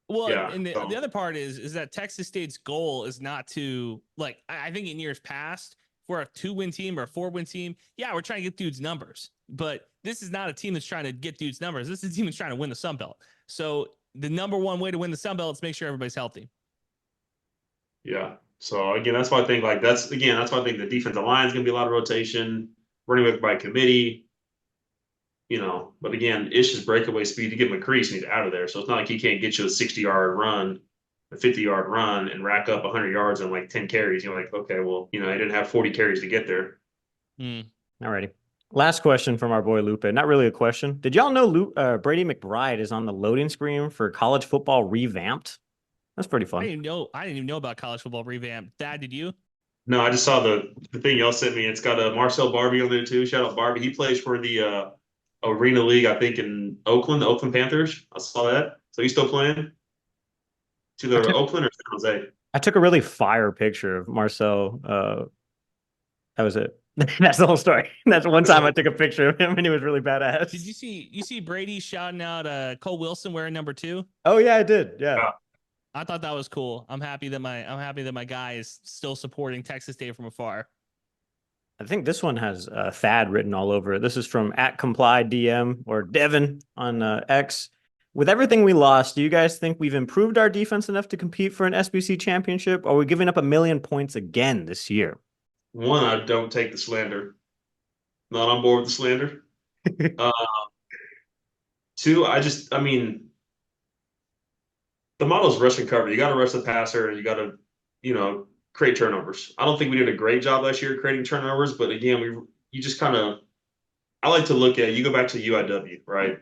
Well, yeah, and the other part is that Texas State's goal is not to like. I think in years past, if we're a 2-win team or a 4-win team, yeah, we're trying to get dudes numbers. But this is not a team that's trying to get dudes numbers. This is a team that's trying to win the Sun Belt. So the number one way to win the Sun Belt is make sure everybody's healthy. Yeah. So again, that's why I think that's why I think the defensive line is gonna be a lot of rotation, running back by committee. But again, Ish's breakaway speed to get him a crease and he's out of there. So it's not like he can't get you a 60-yard run, a 50-yard run, and rack up 100 yards on like 10 carries. You're like, okay, well, he didn't have 40 carries to get there. Alrighty. Last question from our boy Lupe. Not really a question. Did y'all know Brady McBride is on the loading screen for college football revamped? That's pretty fun. I didn't even know about college football revamped. Thad, did you? No, I just saw the thing y'all sent me. It's got a Marcel Barbie on there too. Shout out Barbie. He plays for the Arena League, I think, in Oakland, the Oakland Panthers. I saw that. So he's still playing? It's either Oakland or San Jose. I took a really fire picture of Marcel. That was it. That's the whole story. That's one time I took a picture of him and he was really badass. Did you see Brady shouting out Cole Wilson wearing number 2? Oh yeah, I did. Yeah. I thought that was cool. I'm happy that my guy is still supporting Texas State from afar. I think this one has Thadd written all over it. This is from @ComplyDM or Devin on X. With everything we lost, do you guys think we've improved our defense enough to compete for an SBC championship? Or are we giving up 1 million points again this year? One, I don't take the slander. Not on board with the slander. Two, the model is rush and cover. You got to rush the passer and you got to, create turnovers. I don't think we did a great job last year creating turnovers, but again, I like to look at, you go back to UIW, right?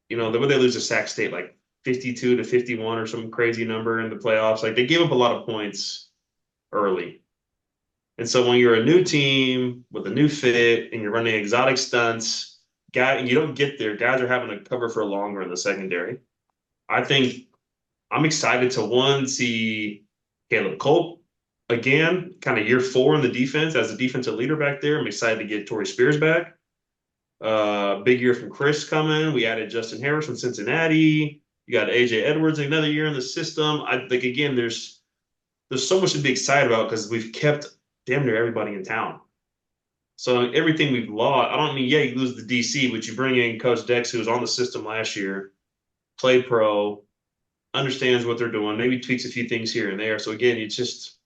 The way they lose to Sac State, like 52-51 or some crazy number in the playoffs, like they gave up a lot of points early. And so when you're a new team with a new fit and you're running exotic stunts, and you don't get there, guys are having to cover for longer in the secondary. I think I'm excited to see Caleb Culp again, kind of year 4 in the defense as the defensive leader back there. I'm excited to get Torrey Spears back. Big year from Chris coming. We added Justin Harris from Cincinnati. You got AJ Edwards another year in the system. I think again, there's so much to be excited about because we've kept damn near everybody in town. So everything we've lost, you lose the DC, but you bring in Coach Dex, who was on the system last year, played pro, understands what they're doing, maybe tweaks a few things here and there. So again, it's just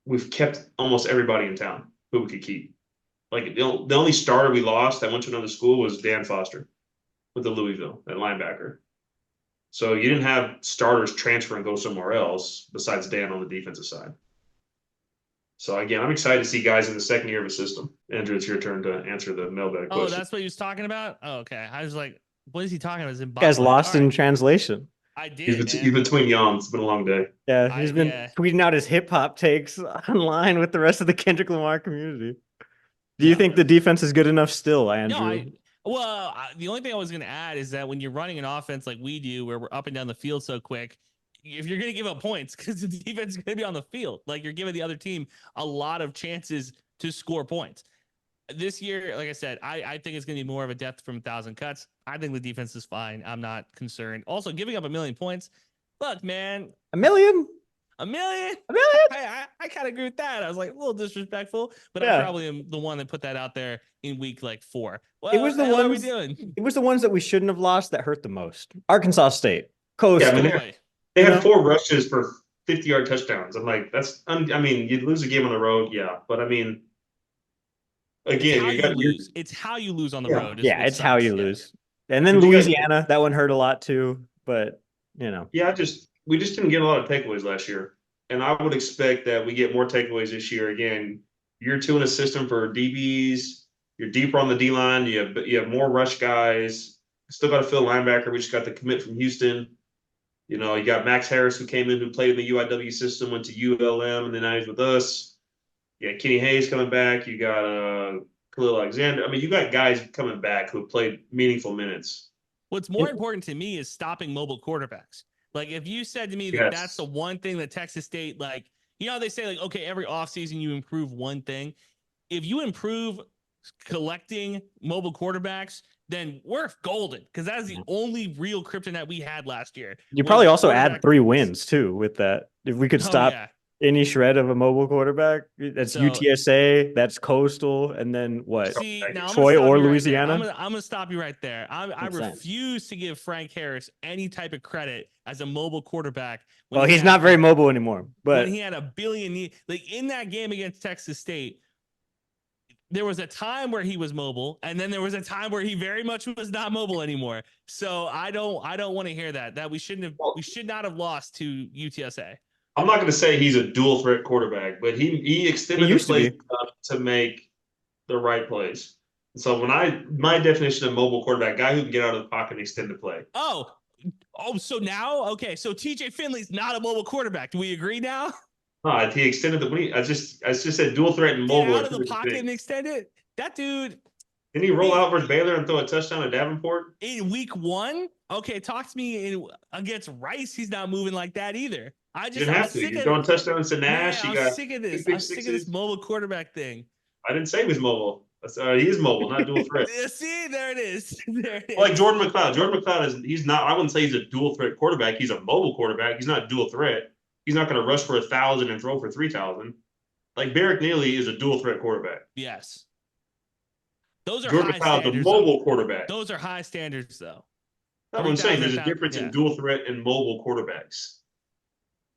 we've kept almost everybody in town who we could keep. Like the only starter we lost that went to another school was Dan Foster with the Louisville, that linebacker. So you didn't have starters transfer and go somewhere else besides Dan on the defensive side. So again, I'm excited to see guys in the second year of a system. Andrew, it's your turn to answer the mailbag question. Oh, that's what he was talking about? Oh, okay. I was like, what is he talking about? You guys lost in translation. I did. He's between yawns. It's been a long day. Yeah, he's been tweeting out his hip hop takes online with the rest of the Kendrick Lamar community. Do you think the defense is good enough still, Andrew? No, the only thing I was going to add is that when you're running an offense like we do, where we're up and down the field so quick, if you're going to give up points because the defense is going to be on the field, like you're giving the other team a lot of chances to score points. This year, like I said, I think it's going to be more of a depth from 1,000 cuts. I think the defense is fine. I'm not concerned. Also, giving up 1 million points. Look, man. 1 million? 1 million? 1 million? I kind of agree with that. I was like a little disrespectful, but I probably am the one that put that out there in week 4. Well, it was the ones. It was the ones that we shouldn't have lost that hurt the most. Arkansas State, Coast. Yeah, they had 4 rushes for 50-yard touchdowns. I'm like, you lose a game on the road, yeah, but again, it's how you lose on the road. It's how you lose. And then Louisiana, that one hurt a lot too. But yeah, we just didn't get a lot of takeaways last year, and I would expect that we get more takeaways this year. Again, year 2 in a system for DBs, You're deeper on the D line. You have more rush guys. Still got to fill linebacker. We just got the commit from Houston. You know, you got Max Harris who came in, who played in the UIW system, went to ULM, and then now he's with us. You got Kenny Hayes coming back. You got Khalil Alexander. I mean, you got guys coming back who have played meaningful minutes. What's more important to me is stopping mobile quarterbacks. Like, if you said to me that that's the one thing that Texas State, like, you know, they say, like, okay, every offseason you improve one thing. If you improve collecting mobile quarterbacks, then we're golden, because that's the only real kryptonite we had last year. You probably also add 3 wins too with that. If we could stop any shred of a mobile quarterback, that's UTSA, that's Coastal, and then what? See, now Troy or Louisiana? I'm gonna stop you right there. I refuse to give Frank Harris any type of credit as a mobile quarterback. Well, he's not very mobile anymore. But when he had $1 billion, like in that game against Texas State, there was a time where he was mobile, and then there was a time where he very much was not mobile anymore. So I don't want to hear that we should not have lost to UTSA. I'm not going to say he's a dual threat quarterback, but he extended the play to make the right plays. So my definition of mobile quarterback, guy who can get out of the pocket and extend the play. Oh, so now, okay, so TJ Finley's not a mobile quarterback. Do we agree now? No, he extended the. I just said dual threat and mobile. Get out of the pocket and extend it. That dude. Didn't he roll out versus Baylor and throw a touchdown to Davenport in week 1? Okay, talk to me. Against Rice, he's not moving like that either. You didn't have to. You're throwing touchdowns to Nash. Man, I'm sick of this. I'm sick of this mobile quarterback thing. I didn't say he was mobile. He is mobile, not dual threat. See, there it is. There it is. Like Jordan McLeod. Jordan McLeod he's not. I wouldn't say he's a dual threat quarterback. He's a mobile quarterback. He's not dual threat. He's not going to rush for 1,000 and throw for 3,000. Like Barrick Neely is a dual threat quarterback. Yes. Those are Jordan high McLeod, standards. The mobile quarterback. Those are high standards, though. That's what I'm saying. There's a difference in dual threat and mobile quarterbacks.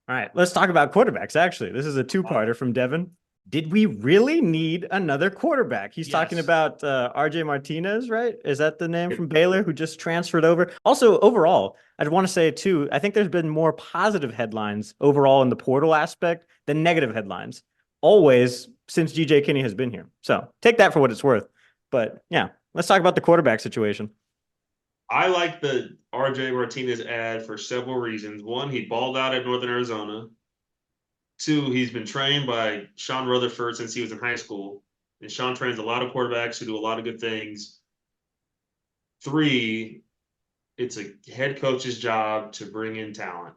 All right, let's talk about quarterbacks. Actually, this is a 2-parter from Devin. Did we really need another quarterback? He's talking about RJ Martinez, right? Is that the name from Baylor who just transferred over? Also, overall, I'd want to say too, I think there's been more positive headlines overall in the portal aspect than negative headlines, always since GJ Kinney has been here. So take that for what it's worth. But yeah, let's talk about the quarterback situation. I like the RJ Martinez ad for several reasons. One, he balled out at Northern Arizona. 2, he's been trained by Sean Rutherford since he was in high school. And Sean trains a lot of quarterbacks who do a lot of good things. 3, it's a head coach's job to bring in talent.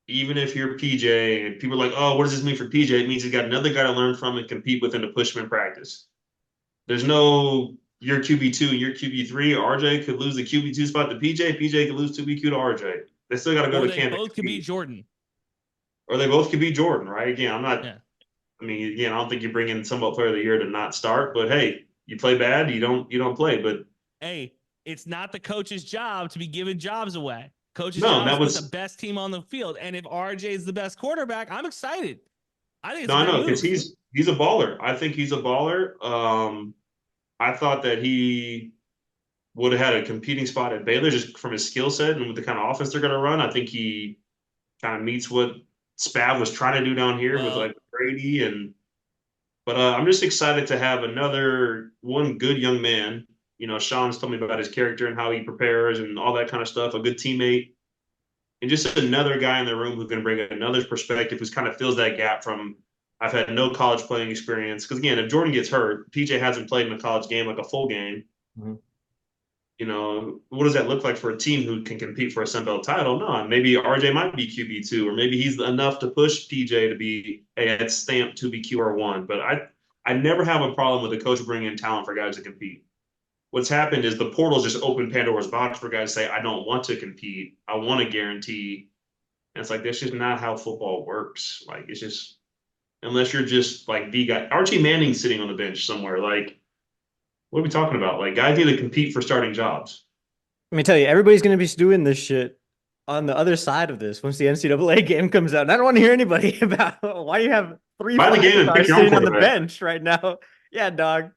Even if you're PJ and people are like, oh, what does this mean for PJ? It means he's got another guy to learn from and compete with and to push him in practice. There's no you're QB2 and you're QB3. RJ could lose the QB2 spot to PJ. PJ could lose 2BQ to RJ. They still got to go to camp. They both could be Jordan. Or they both could be Jordan, right? Again, I'm not. Yeah. I mean, again, I don't think you bring in Sun Belt Player of the Year to not start. But hey, you play bad, you don't play. But hey, it's not the coach's job to be giving jobs away. Coach's job is to put the best team on the field. And if RJ is the best quarterback, I'm excited. I think it's I know because he's a baller. I think he's a baller. I thought that he would have had a competing spot at Baylor just from his skill set and with the kind of offense they're going to run. I think he kind of meets what Spav was trying to do down here with like Brady but I'm just excited to have one good young man. You know, Sean's told me about his character and how he prepares and all that kind of stuff, a good teammate, and just another guy in the room who can bring another perspective who kind of fills that gap from I've had no college playing experience. Because, again, if Jordan gets hurt, PJ hasn't played in a college game, like a full game. Mm-hmm. You know, what does that look like for a team who can compete for a Sun Belt title? No, maybe RJ might be QB2, or maybe he's enough to push PJ to be, hey, it's stamped 2BQ or 1. But I never have a problem with a coach bringing in talent for guys to compete. What's happened is the portal's just opened Pandora's box for guys to say, I don't want to compete. I want to guarantee. And it's like, that's just not how football works. Like, it's just – unless you're just like the guy. Archie Manning's sitting on the bench somewhere. Like, what are we talking about? Like, guys need to compete for starting jobs. Let me tell you, everybody's going to be doing this shit on the other side of this once the NCAA game comes out. And I don't want to hear anybody about why you have 3 stars sitting on the bench right now. Yeah, dog.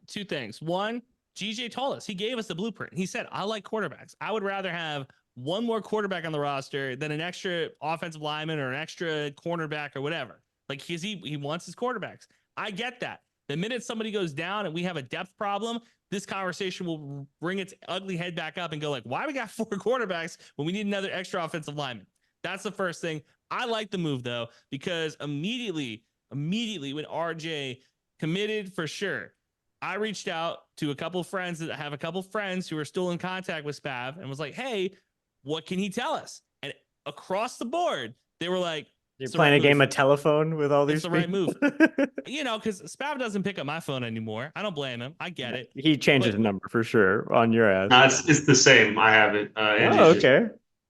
2 things. 1, GJ told us. He gave us the blueprint. He said, I like quarterbacks. I would rather have one more quarterback on the roster than an extra offensive lineman or an extra cornerback or whatever. Like he wants his quarterbacks. I get that. The minute somebody goes down and we have a depth problem, this conversation will bring its ugly head back up and go like, why we got 4 quarterbacks when we need another extra offensive lineman? That's the first thing. I like the move though, because immediately when RJ committed for sure, I reached out to a couple of friends that have a couple of friends who are still in contact with Spav and was like, hey, what can he tell us? And across the board, they were like, You're playing a game of telephone with all these it's the right move. You know, because Spav doesn't pick up my phone anymore. I don't blame him. I get it. He changed his number for sure on your ass. No, it's the same. I have it. Oh, okay.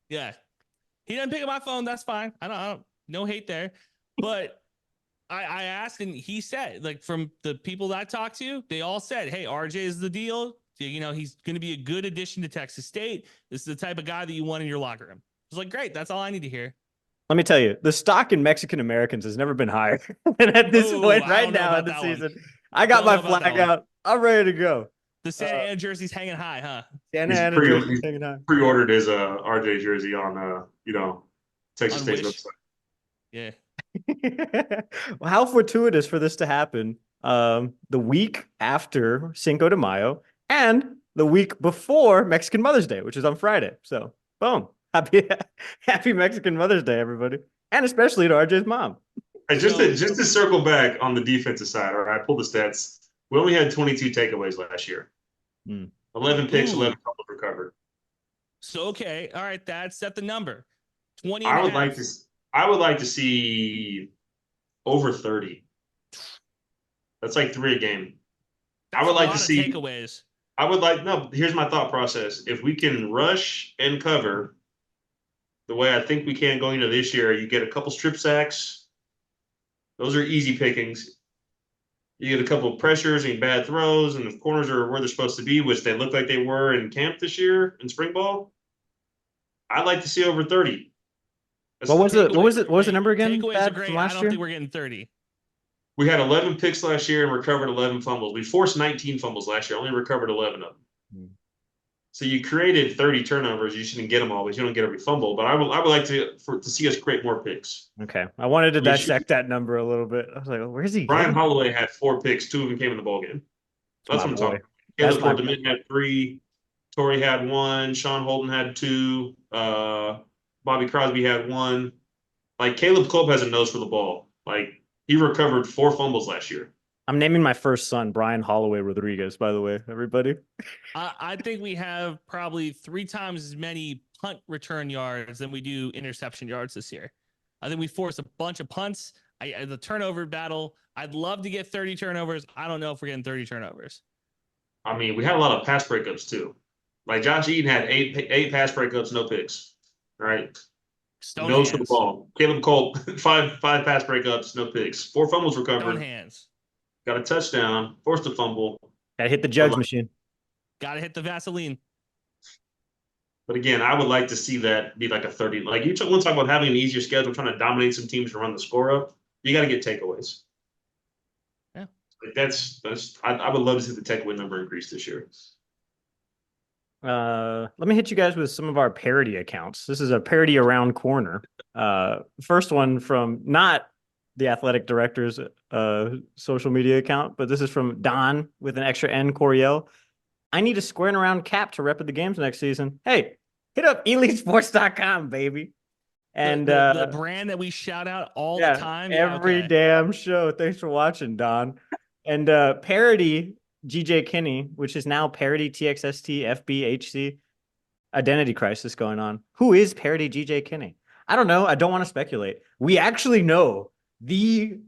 Yeah. He doesn't pick up my phone. That's fine. I don't no hate there. But I asked, and he said, like, from the people that I talked to, they all said, hey, RJ is the deal. You know, he's going to be a good addition to Texas State. This is the type of guy that you want in your locker room. I was like, great. That's all I need to hear. Let me tell you, the stock in Mexican Americans has never been higher than at this point right now in the season. I got my flag out. I'm ready to go. The Santa Ana jersey's hanging high, huh? Santa Ana jersey's hanging high. Pre-ordered his RJ jersey on Texas State's website. Yeah. Well, how fortuitous for this to happen the week after Cinco de Mayo and the week before Mexican Mother's Day, which is on Friday. So, boom. Happy Mexican Mother's Day, everybody. And especially to RJ's mom. Hey, just to circle back on the defensive side, all right, I pulled the stats. We only had 22 takeaways last year. 11 picks, 11 fumbles recovered. So, okay. All right, Thad, set the number. 20 I would like to see over 30. That's like 3 a game. That's I would a like lot to of see takeaways. Here's my thought process. If we can rush and cover the way I think we can going into this year, you get a couple strip sacks. Those are easy pickings. You get a couple of pressures and bad throws, and the corners are where they're supposed to be, which they look like they were in camp this year in spring ball. I'd like to see over 30. What was the number again? Takeaways are great. I don't think we're getting 30. We had 11 picks last year and recovered 11 fumbles. We forced 19 fumbles last year, only recovered 11 of them. So you created 30 turnovers. You shouldn't get them all, but you don't get every fumble. But I would like to see us create more picks. Okay, I wanted to dissect that number a little bit. I was like, well, where's he? Brian Holloway had 4 picks. 2 of them came in the ball game. That's what I'm talking about. Caleb Holden had 3. Torrey had 1. Sean Holden had 2. Bobby Crosby had 1. Like, Caleb Culp has a nose for the ball. Like, he recovered 4 fumbles last year. I'm naming my first son Brian Holloway Rodriguez, by the way, everybody. I think we have probably 3 times as many punt return yards than we do interception yards this year. I think we force a bunch of punts. The turnover battle, I'd love to get 30 turnovers. I don't know if we're getting 30 turnovers. I mean, we had a lot of pass breakups, too. Like, Josh Eaton had 8 pass breakups, no picks, right? Nose for the ball. Caleb Culp, 5 pass breakups, no picks. 4 fumbles recovered. Stone hands. Got a touchdown, forced a fumble. Gotta hit the judge machine. Gotta hit the Vaseline. But again, I would like to see that be like a 30. Like, you want to talk about having an easier schedule, trying to dominate some teams and run the score up. You got to get takeaways. Yeah. Like I would love to see the takeaway number increase this year. Let me hit you guys with some of our parody accounts. This is a parody around corner. First one from not the athletic director's social media account, but this is from Don with an extra N, Coriel. I need a Squarin Around cap to rep at the games next season. Hey, hit up elitesports.com, baby. And the brand that we shout out all the time. Every damn show. Thanks for watching, Don. And parody GJ Kinney, which is now parody TXST FBHC. Identity crisis going on. Who is parody GJ Kinney? I don't know. I don't want to speculate. We actually know the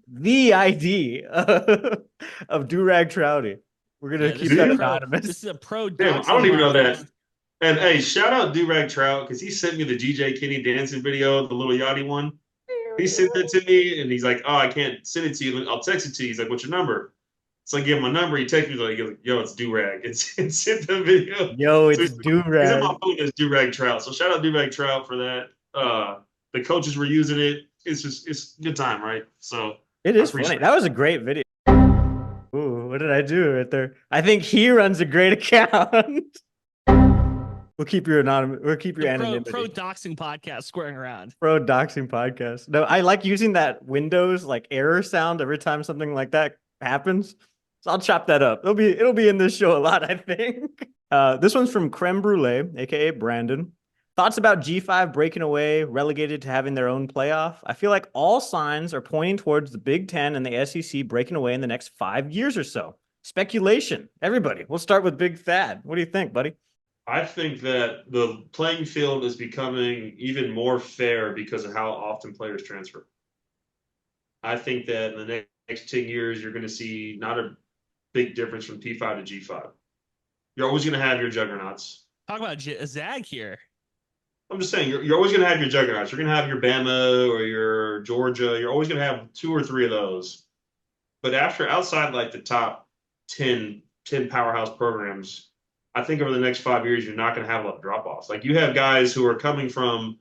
ID of Durag Trouty. We're gonna keep that anonymous. This is a pro. Damn, I don't even know that. And hey, shout out Durag Trout because he sent me the GJ Kinney dancing video, the little Yachty one. He sent that to me, and he's like, "Oh, I can't send it to you. I'll text it to you." He's like, "What's your number?" So I give him my number. He texts me like, "Yo, it's Durag." It's sent the video. Yo, it's Durag. He's on my phone as Durag Trout. So shout out Durag Trout for that. The coaches were using it. It's a good time, right? So it is funny. That was a great video. Ooh, what did I do right there? I think he runs a great account. We'll keep your anonymous. We'll keep your anonymity. Pro doxing podcast, Squaring Around. Pro doxing podcast. No, I like using that Windows like error sound every time something like that happens. So I'll chop that up. It'll be in this show a lot, I think. This one's from Creme Brulee, aka Brandon. Thoughts about G5 breaking away, relegated to having their own playoff? I feel like all signs are pointing towards the Big Ten and the SEC breaking away in the next 5 years or so. Speculation. Everybody, we'll start with Big Thadd. What do you think, buddy? I think that the playing field is becoming even more fair because of how often players transfer. I think that in the next 10 years, you're going to see not a big difference from P5 to G5. You're always going to have your juggernauts. Talk about a zag here. I'm just saying, you're always going to have your juggernauts. You're going to have your Bama or your Georgia. You're always going to have 2 or 3 of those. But outside like the top 10 powerhouse programs, I think over the next 5 years, you're not going to have a lot of drop-offs. Like you have guys who are coming from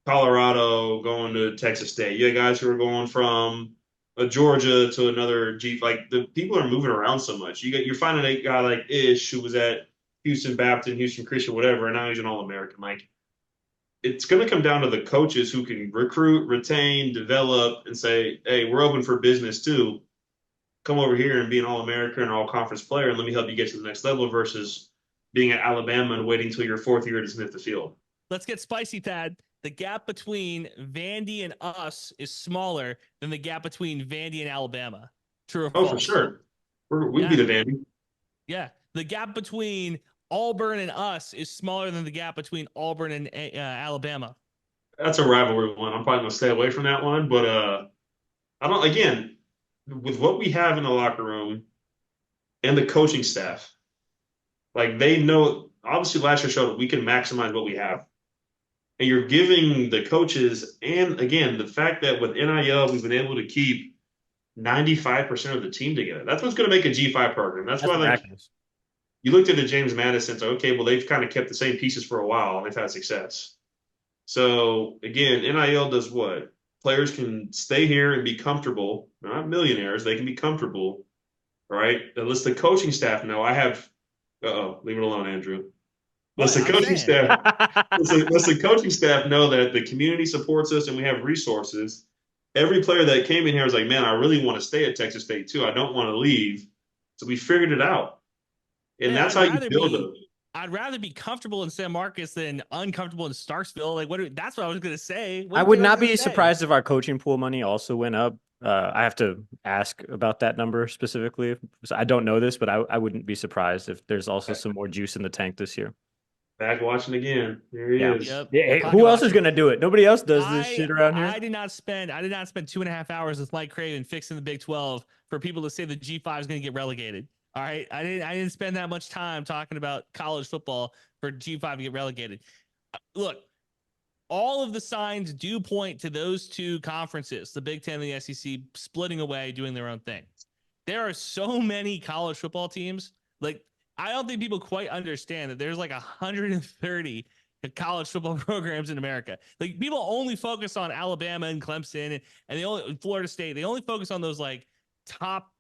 Colorado going to Texas State. You have guys who are going from Georgia to another G. Like the people are moving around so much. You're finding a guy like Ish who was at Houston Baptist, Houston Christian, whatever, and now he's an All-American. Like it's going to come down to the coaches who can recruit, retain, develop, and say, "Hey, we're open for business too. Come over here and be an All-American or All-Conference player, and let me help you get to the next level." Versus being at Alabama and waiting till your 4th year to sniff the field. Let's get spicy, Thad. The gap between Vandy and us is smaller than the gap between Vandy and Alabama. True or false? Oh, for sure. We'd be the Vandy. Yeah. The gap between Auburn and us is smaller than the gap between Auburn and Alabama. That's a rivalry one. I'm probably going to stay away from that one. But again, with what we have in the locker room and the coaching staff, like they know, obviously last year showed we can maximize what we have. And you're giving the coaches, and again, the fact that with NIL, we've been able to keep 95% of the team together. That's what's going to make a G5 program. That's why like, you looked at the James Madison, so okay, well, they've kind of kept the same pieces for a while, and they've had success. So again, NIL does what? Players can stay here and be comfortable. They're not millionaires. They can be comfortable, right? Unless the coaching staff know. Leave it alone, Andrew. Let's the coaching staff know that the community supports us and we have resources. Every player that came in here was like, man, I really want to stay at Texas State too. I don't want to leave. So we figured it out. And that's how you build it. I'd rather be comfortable in San Marcos than uncomfortable in Starksville. That's what I was going to say. I would not be surprised if our coaching pool money also went up. I have to ask about that number specifically. So I don't know this, but I wouldn't be surprised if there's also some more juice in the tank this year. Back watching again. Here he is. Yep. Yeah, who else is going to do it? Nobody else does this shit around here. I did not spend 2.5 hours with Mike Craven fixing the Big 12 for people to say the G5 is going to get relegated. All right. I didn't spend that much time talking about college football for G5 to get relegated. Look, all of the signs do point to those two conferences, the Big Ten and the SEC, splitting away, doing their own thing. There are so many college football teams. Like, I don't think people quite understand that there's like 130 college football programs in America. Like, people only focus on Alabama and Clemson and Florida State. They only focus on those like top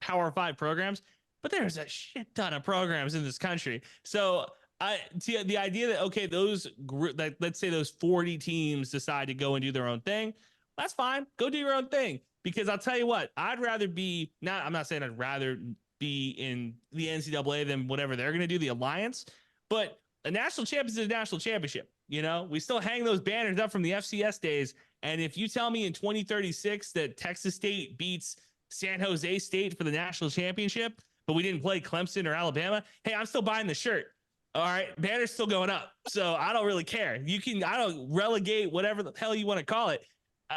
Power 5 programs, but there's a shit ton of programs in this country. So I see the idea that, okay, let's say those 40 teams decide to go and do their own thing. That's fine. Go do your own thing. Because I'll tell you what, I'm not saying I'd rather be in the NCAA than whatever they're going to do, the alliance, but a national championship is a national championship. You know, we still hang those banners up from the FCS days. And if you tell me in 2036 that Texas State beats San Jose State for the national championship, but we didn't play Clemson or Alabama, hey, I'm still buying the shirt. All right, banner's still going up. So I don't really care. I don't relegate whatever the hell you want to call it.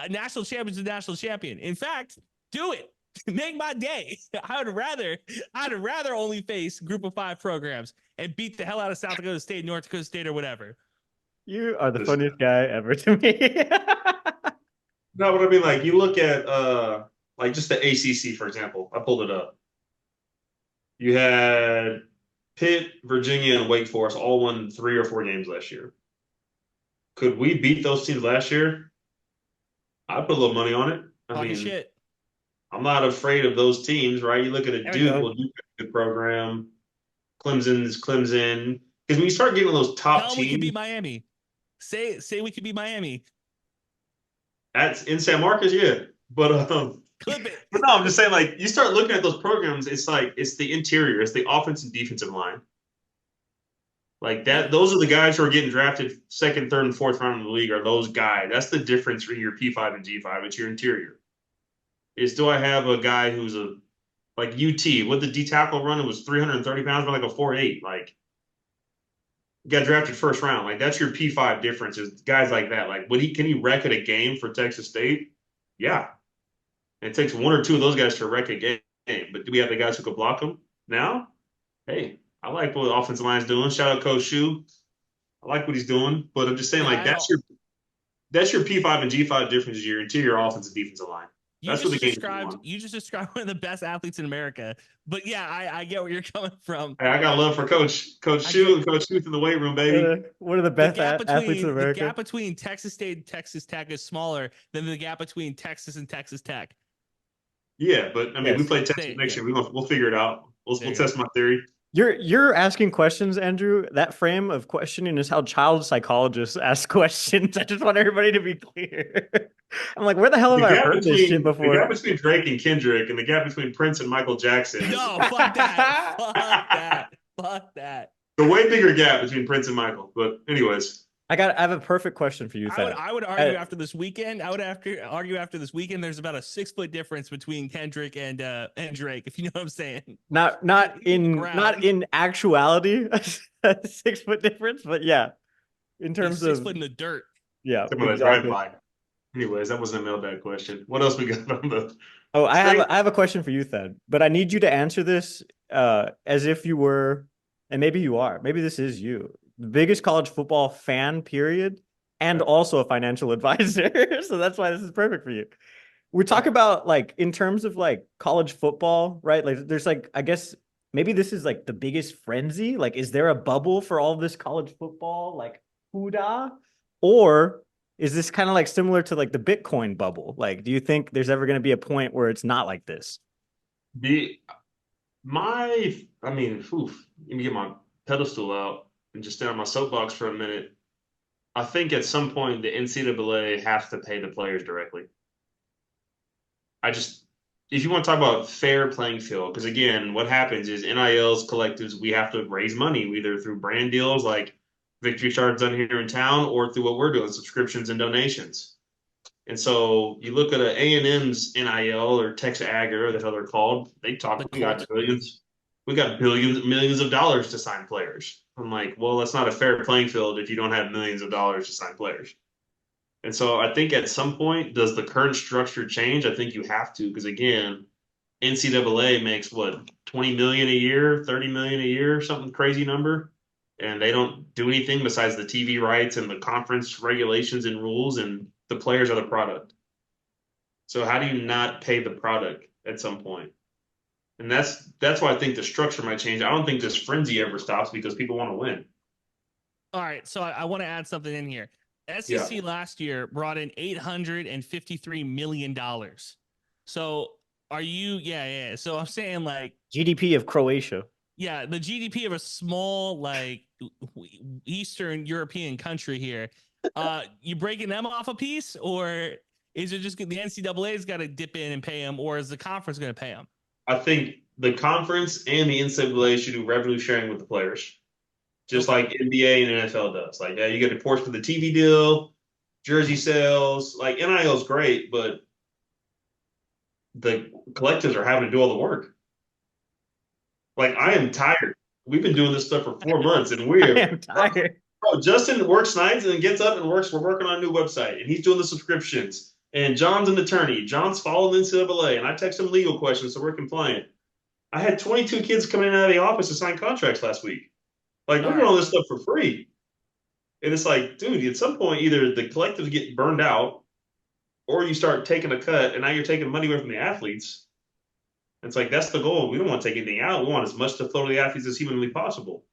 National champion is a national champion. In fact, do it. Make my day. I'd rather only face group of 5 programs and beat the hell out of South Dakota State, North Dakota State, or whatever. You are the funniest guy ever to me. No, but I mean, like, you look at like just the ACC, for example. I pulled it up. You had Pitt, Virginia, and Wake Forest all won 3 or 4 games last year. Could we beat those teams last year? I'd put a little money on it. I mean, shit. I'm not afraid of those teams, right? You look at a Duke, well, Duke has a good program. Clemson's Clemson. Because when you start getting those top teams, we could beat Miami. Say we could beat Miami. That's in San Marcos, yeah. But Clip it. But no, I'm just saying, like, you start looking at those programs, it's like it's the interior, it's the offensive and defensive line. Like that, those are the guys who are getting drafted second, third, and fourth round in the league. Are those guys? That's the difference between your P5 and G5. It's your interior. Is do I have a guy who's a like UT? What the D tackle run? It was 330 pounds, but like a 4'8". Like got drafted first round. Like that's your P5 difference. Is guys like that. Like can he wreck at a game for Texas State? Yeah. And it takes one or two of those guys to wreck a game. But do we have the guys who could block them now? Hey. I like what the offensive line's doing. Shout out Coach Shu. I like what he's doing. But I'm just saying, like, that's your P5 and G5 difference is your interior offensive defensive line. That's what the game is. You just described one of the best athletes in America. But yeah, I get where you're coming from. Hey, I got love for Coach Shu and Coach Shuth in the weight room, baby. One of the best athletes in America. The gap between Texas State and Texas Tech is smaller than the gap between Texas and Texas Tech. Yeah, but I mean, we play Texas next year. We'll figure it out. We'll test my theory. You're asking questions, Andrew. That frame of questioning is how child psychologists ask questions. I just want everybody to be clear. I'm like, where the hell have I heard this shit before? The gap between Drake and Kendrick and the gap between Prince and Michael Jackson. No, fuck that. Fuck that. The way bigger gap between Prince and Michael. But anyways. I have a perfect question for you, Thad. I would argue after this weekend. There's about a 6-foot difference between Kendrick and Drake, if you know what I'm saying. Not in actuality, a 6-foot difference, but yeah, in terms of 6 foot in the dirt. Yeah. Exactly. Anyways, that wasn't a mailbag question. What else we got on the? Oh, I have a question for you, Thad, but I need you to answer this as if you were, and maybe you are. Maybe this is you. The biggest college football fan, period, and also a financial advisor. So that's why this is perfect for you. We talk about like in terms of like college football, right? Like there's like, I guess maybe this is like the biggest frenzy. Like, is there a bubble for all this college football, like huda? Or is this kind of like similar to like the Bitcoin bubble? Like, do you think there's ever going to be a point where it's not like this? Let me get my pedestal out and just stand on my soapbox for a minute. I think at some point the NCAA has to pay the players directly. If you want to talk about fair playing field, because again, what happens is NILs, collectives, we have to raise money either through brand deals like Victory Shard's done here in town or through what we're doing, subscriptions and donations. And so you look at an A&M's NIL or Texas Ag or that's how they're called. We got millions of dollars to sign players. I'm like, well, that's not a fair playing field if you don't have millions of dollars to sign players. And so I think at some point, does the current structure change? I think you have to, because again, NCAA makes what, 20 million a year, 30 million a year, something crazy number. And they don't do anything besides the TV rights and the conference regulations and rules, and the players are the product. So how do you not pay the product at some point? And that's why I think the structure might change. I don't think this frenzy ever stops because people want to win. All right, so I want to add something in here. SEC last year brought in $853 million. So are you? Yeah. So I'm saying like GDP of Croatia. Yeah, the GDP of a small like Eastern European country here. You breaking them off a piece, or is it just the NCAA's got to dip in and pay them, or is the conference going to pay them? I think the conference and the NCAA should do revenue sharing with the players, just like NBA and NFL does. Like, yeah, you get a portion of the TV deal, jersey sales. Like, NIL is great, but the collectives are having to do all the work. Like, I am tired. We've been doing this stuff for 4 months, and we're tired. Bro, Justin works nights and then gets up and works. We're working on a new website, and he's doing the subscriptions. And John's an attorney. John's following NCAA, and I text him legal questions, so we're compliant. I had 22 kids coming in and out of the office to sign contracts last week. Like, we're doing all this stuff for free. And it's like, dude, at some point, either the collectives get burned out or you start taking a cut, and now you're taking money away from the athletes. It's like, that's the goal. We don't want to take anything out. We want as much to flow to the athletes as humanly possible.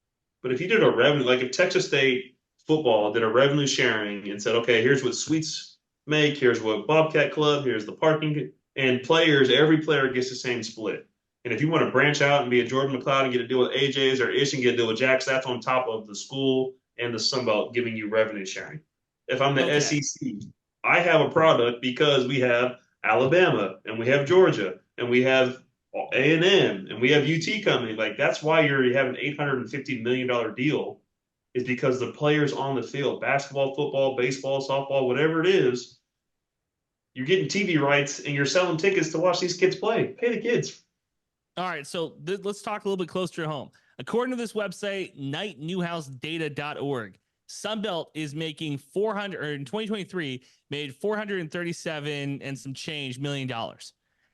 But if you did a revenue, like if Texas State football did a revenue sharing and said, okay, here's what suites make, here's what Bobcat Club, here's the parking, and players, every player gets the same split. And if you want to branch out and be a Jordan McLeod and get a deal with AJ's or Ish and get a deal with Jack's, that's on top of the school and the Sun Belt giving you revenue sharing. If I'm the SEC, I have a product because we have Alabama, and we have Georgia, and we have A&M, and we have UT coming. Like that's why you have an $850 million deal, is because the players on the field, basketball, football, baseball, softball, whatever it is, you're getting TV rights and you're selling tickets to watch these kids play. Pay the kids. All right, so let's talk a little bit closer to home. According to this website, knightnewhousedata.org, Sunbelt is making 400, or in 2023, made 437 and some change $million.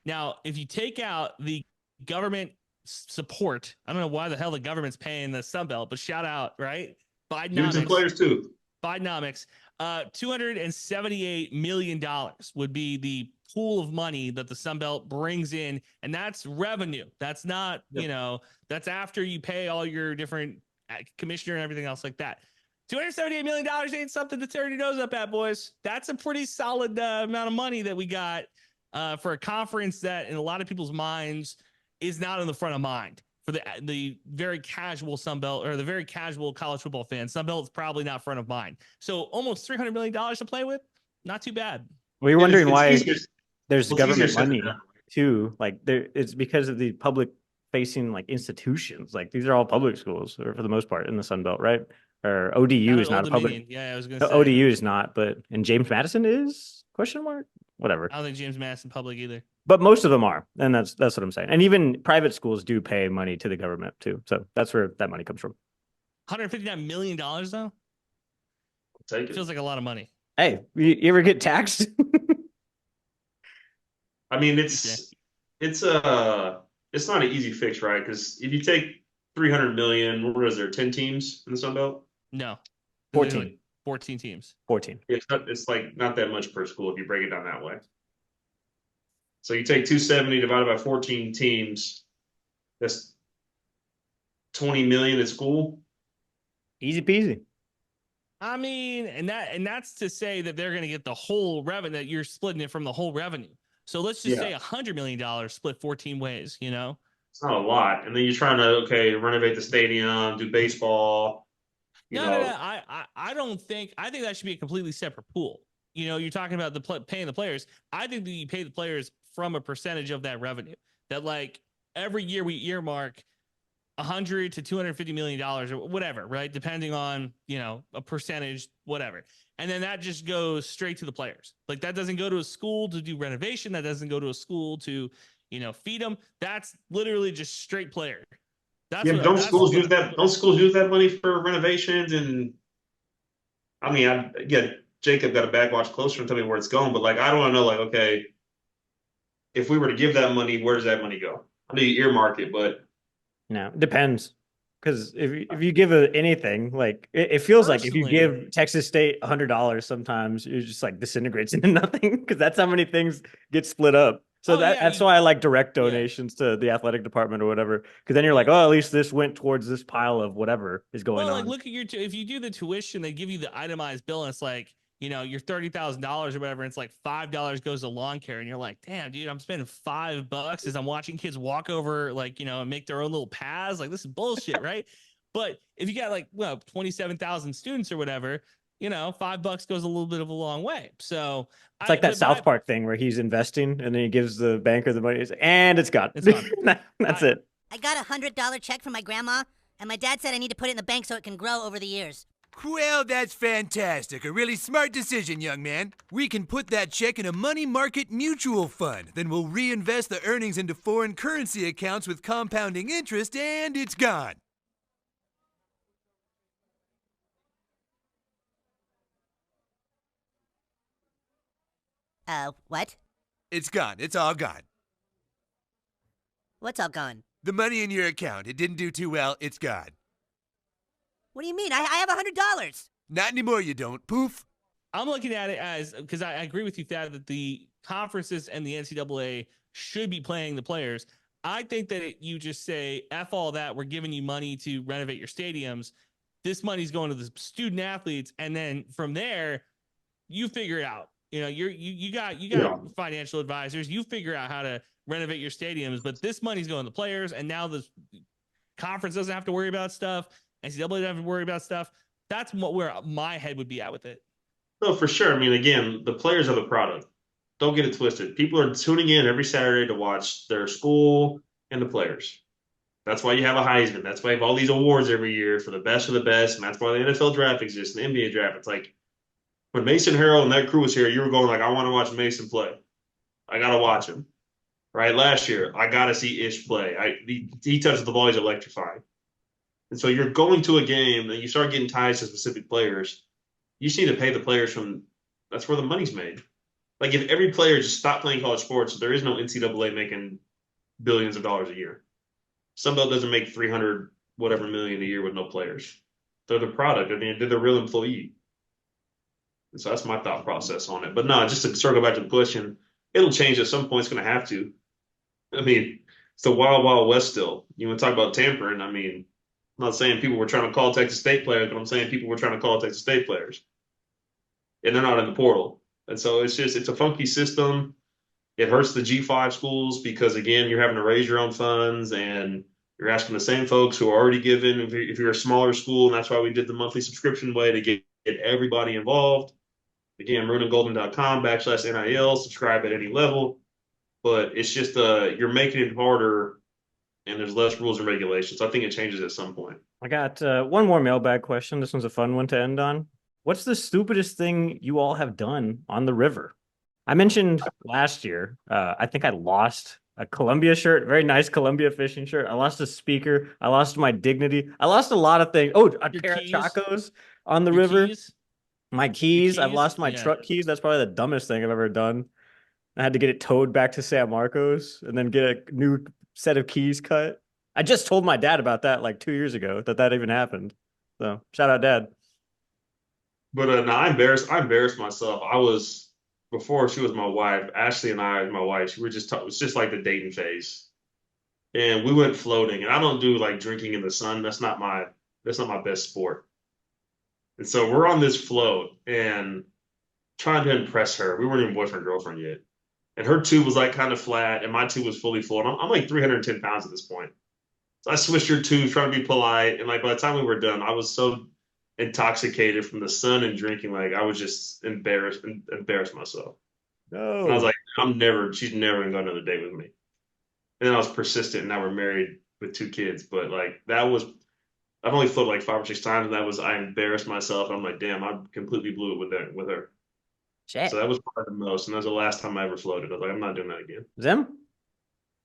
Now, if you take out the government support, I don't know why the hell the government's paying the Sunbelt, but shout out, right? Dudes and players too. Bidenomics, $278 million would be the pool of money that the Sunbelt brings in, and that's revenue. That's not, that's after you pay all your different commissioner and everything else like that. $278 million ain't something to turn your nose up at, boys. That's a pretty solid amount of money that we got for a conference that, in a lot of people's minds, is not in the front of mind. For the very casual Sunbelt, or the very casual college football fan, Sunbelt is probably not front of mind. So almost $300 million to play with, not too bad. Well, you're wondering why there's Well, government money too. Like it's because of the public facing like institutions. Like these are all public schools, or for the most part in the Sunbelt, right? Or ODU is not a public. Yeah, I was going to say ODU is not, but and James Madison is ? Whatever. I don't think James Madison public either. But most of them are, and that's what I'm saying. And even private schools do pay money to the government too. So that's where that money comes from. $159 million though. Take it. Feels like a lot of money. Hey, you ever get taxed? I mean, it's not an easy fix, right? Because if you take 300 million, what is there, 10 teams in the Sun Belt? No, 14. 14 teams. 14. It's like not that much per school if you break it down that way. So you take 270 divided by 14 teams, that's 20 million at school. Easy peasy. I mean, and that's to say that they're going to get the whole revenue, that you're splitting it from the whole revenue. So let's just say $100 million split 14 ways, It's not a lot. And then you're trying to, renovate the stadium, do baseball. No. I don't think, I think that should be a completely separate pool. You're talking about paying the players. I think that you pay the players from a percentage of that revenue. That like every year we earmark $100 to $250 million or whatever, right? Depending on, a percentage, whatever. And then that just goes straight to the players. Like that doesn't go to a school to do renovation. That doesn't go to a school to, feed them. That's literally just straight player. Don't schools use that money for renovations? And I mean, Jacob got to backwatch closer and tell me where it's going, but like I don't want to know, like, okay, if we were to give that money, where does that money go? I know you earmark it, but no, it depends. Because if you give anything, like it feels like if you give Texas State $100, sometimes it just like disintegrates into nothing, because that's how many things get split up. So that's why I like direct donations to the athletic department or whatever, because then you're like, oh, at least this went towards this pile of whatever is going on. Like look at if you do the tuition, they give you the itemized bill, and it's like, your $30,000 or whatever, and it's like $5 goes to lawn care, and you're like, damn, dude, I'm spending $5 as I'm watching kids walk over, like, and make their own little paths. Like, this is bullshit, right? But if you got like 27,000 students or whatever, $5 goes a little bit of a long way. So it's like that South Park thing where he's investing and then he gives the banker the money, and it's gone. It's gone. That's it. I got a $100 check from my grandma, and my dad said I need to put it in the bank so it can grow over the years. Well, that's fantastic. A really smart decision, young man. We can put that check in a money market mutual fund. Then we'll reinvest the earnings into foreign currency accounts with compounding interest, and it's gone. What? It's gone. It's all gone. What's all gone? The money in your account. It didn't do too well. It's gone. What do you mean? I have $100. Not anymore, you don't. Poof. I'm looking at it as, because I agree with you, Thad, that the conferences and the NCAA should be playing the players. I think that you just say, F all that, we're giving you money to renovate your stadiums. This money's going to the student athletes. And then from there, you figure it out. You got financial advisors. You figure out how to renovate your stadiums, but this money's going to the players. And now the conference doesn't have to worry about stuff. NCAA doesn't have to worry about stuff. That's where my head would be at with it. No, for sure. I mean, again, the players are the product. don't get it twisted. People are tuning in every Saturday to watch their school and the players. That's why you have a Heisman. That's why you have all these awards every year for the best of the best. And that's why the NFL draft exists and the NBA draft. It's like when Mason Harrell and that crew was here, you were going like, I want to watch Mason play. I got to watch him. Right? Last year, I got to see Ish play. He touches the ball, he's electrifying. And so you're going to a game and you start getting ties to specific players. You just need to pay the players from – that's where the money's made. Like if every player just stopped playing college sports, there is no NCAA making billions of dollars a year. Sunbelt doesn't make 300 whatever million a year with no players. They're the product. I mean, they're the real employee. And so that's my thought process on it. But no, just to circle back to the question, it'll change at some point. It's going to have to. I mean, it's the wild, wild west still. You want to talk about tampering? I mean, I'm not saying people were trying to call Texas State players, but I'm saying people were trying to call Texas State players. And they're not in the portal. And so it's a funky system. It hurts the G5 schools because, again, you're having to raise your own funds and you're asking the same folks who are already given. If you're a smaller school, and that's why we did the monthly subscription way to get everybody involved. Again, maroongolden.com/NIL, subscribe at any level. But it's just you're making it harder and there's less rules and regulations. So I think it changes at some point. I got one more mailbag question. This one's a fun one to end on. What's the stupidest thing you all have done on the river? I mentioned last year, I think I lost a Columbia shirt, very nice Columbia fishing shirt. I lost a speaker. I lost my dignity. I lost a lot of things. Oh, a pair of Chacos on the river. Keys? My keys. I've lost my truck keys. That's probably the dumbest thing I've ever done. I had to get it towed back to San Marcos and then get a new set of keys cut. I just told my dad about that like 2 years ago that even happened. So shout out, Dad. But no, I embarrassed myself. I was before she was my wife. Ashley and I, my wife, we were just it was just like the dating phase, and we went floating. And I don't do like drinking in the sun. That's not my best sport. And so we're on this float and trying to impress her. We weren't even boyfriend girlfriend yet, and her tube was like kind of flat, and my tube was fully full. And I'm like 310 pounds at this point. So I switched her tube, trying to be polite, and like by the time we were done, I was so intoxicated from the sun and drinking, like I was just embarrassed myself. No. And I was like, she's never gonna go another date with me. And then I was persistent, and now we're married with 2 kids. But like I've only floated like 5 or 6 times, and I embarrassed myself. I'm like, damn, I completely blew it with her. Shit. So that was probably the most, and that was the last time I ever floated. I was like, I'm not doing that again. Zim?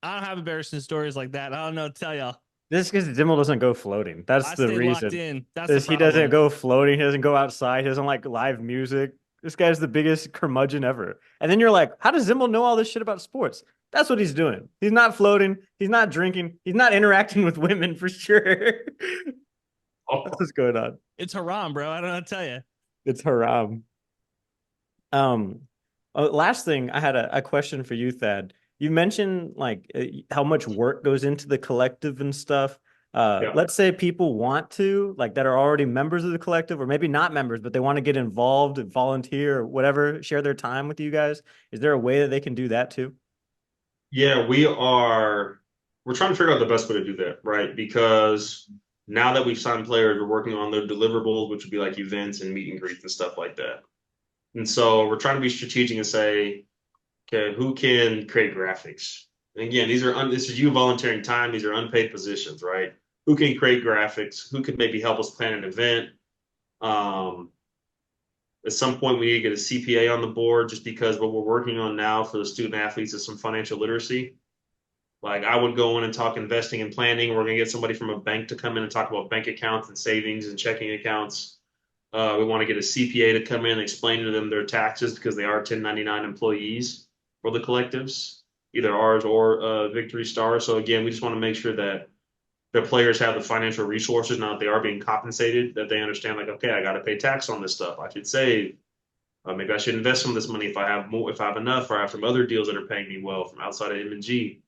I don't have embarrassing stories like that. I don't know what to tell y'all. This is because Dimmel doesn't go floating. That's I the stay reason. locked in. That's He doesn't go floating. He doesn't go outside. He doesn't like live music. This guy's the biggest curmudgeon ever. And then you're like, how does Zimmel know all this shit about sports? That's what he's doing. He's not floating. He's not drinking. He's not interacting with women for sure. What's going on? It's haram, bro. I don't know what to tell you. It's haram. Last thing, I had a question for you, Thadd. You mentioned like how much work goes into the collective and stuff. Let's say people want to, like that are already members of the collective or maybe not members, but they want to get involved, volunteer or whatever, share their time with you guys. Is there a way that they can do that too? Yeah, we're trying to figure out the best way to do that, right? Because now that we've signed players, we're working on their deliverables, which would be like events and meet and greets and stuff like that. And so we're trying to be strategic and say, okay, who can create graphics? And again, this is you volunteering time. These are unpaid positions, right? Who can create graphics? Who could maybe help us plan an event? At some point, we need to get a CPA on the board just because what we're working on now for the student athletes is some financial literacy. Like I would go in and talk investing and planning. We're going to get somebody from a bank to come in and talk about bank accounts and savings and checking accounts. We want to get a CPA to come in and explain to them their taxes because they are 1099 employees for the collectives, either ours or Victory Star. So again, we just want to make sure that the players have the financial resources now that they are being compensated, that they understand like, okay, I got to pay tax on this stuff. I should save. Maybe I should invest some of this money if I have more, if I have enough, or I have some other deals that are paying me well from outside of M&G.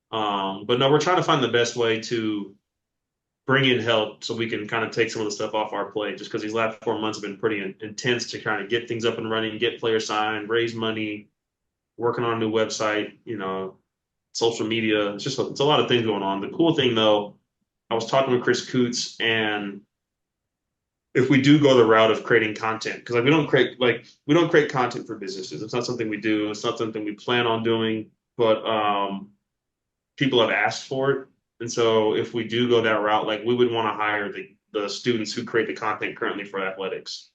But no, we're trying to find the best way to bring in help so we can kind of take some of the stuff off our plate, just because these last 4 months have been pretty intense to kind of get things up and running, get players signed, raise money, working on a new website, social media. It's a lot of things going on. The cool thing though, I was talking with Chris Coots, and if we do go the route of creating content, because like we don't create content for businesses. It's not something we do. It's not something we plan on doing, but people have asked for it. And so if we do go that route, like we would want to hire the students who create the content currently for athletics.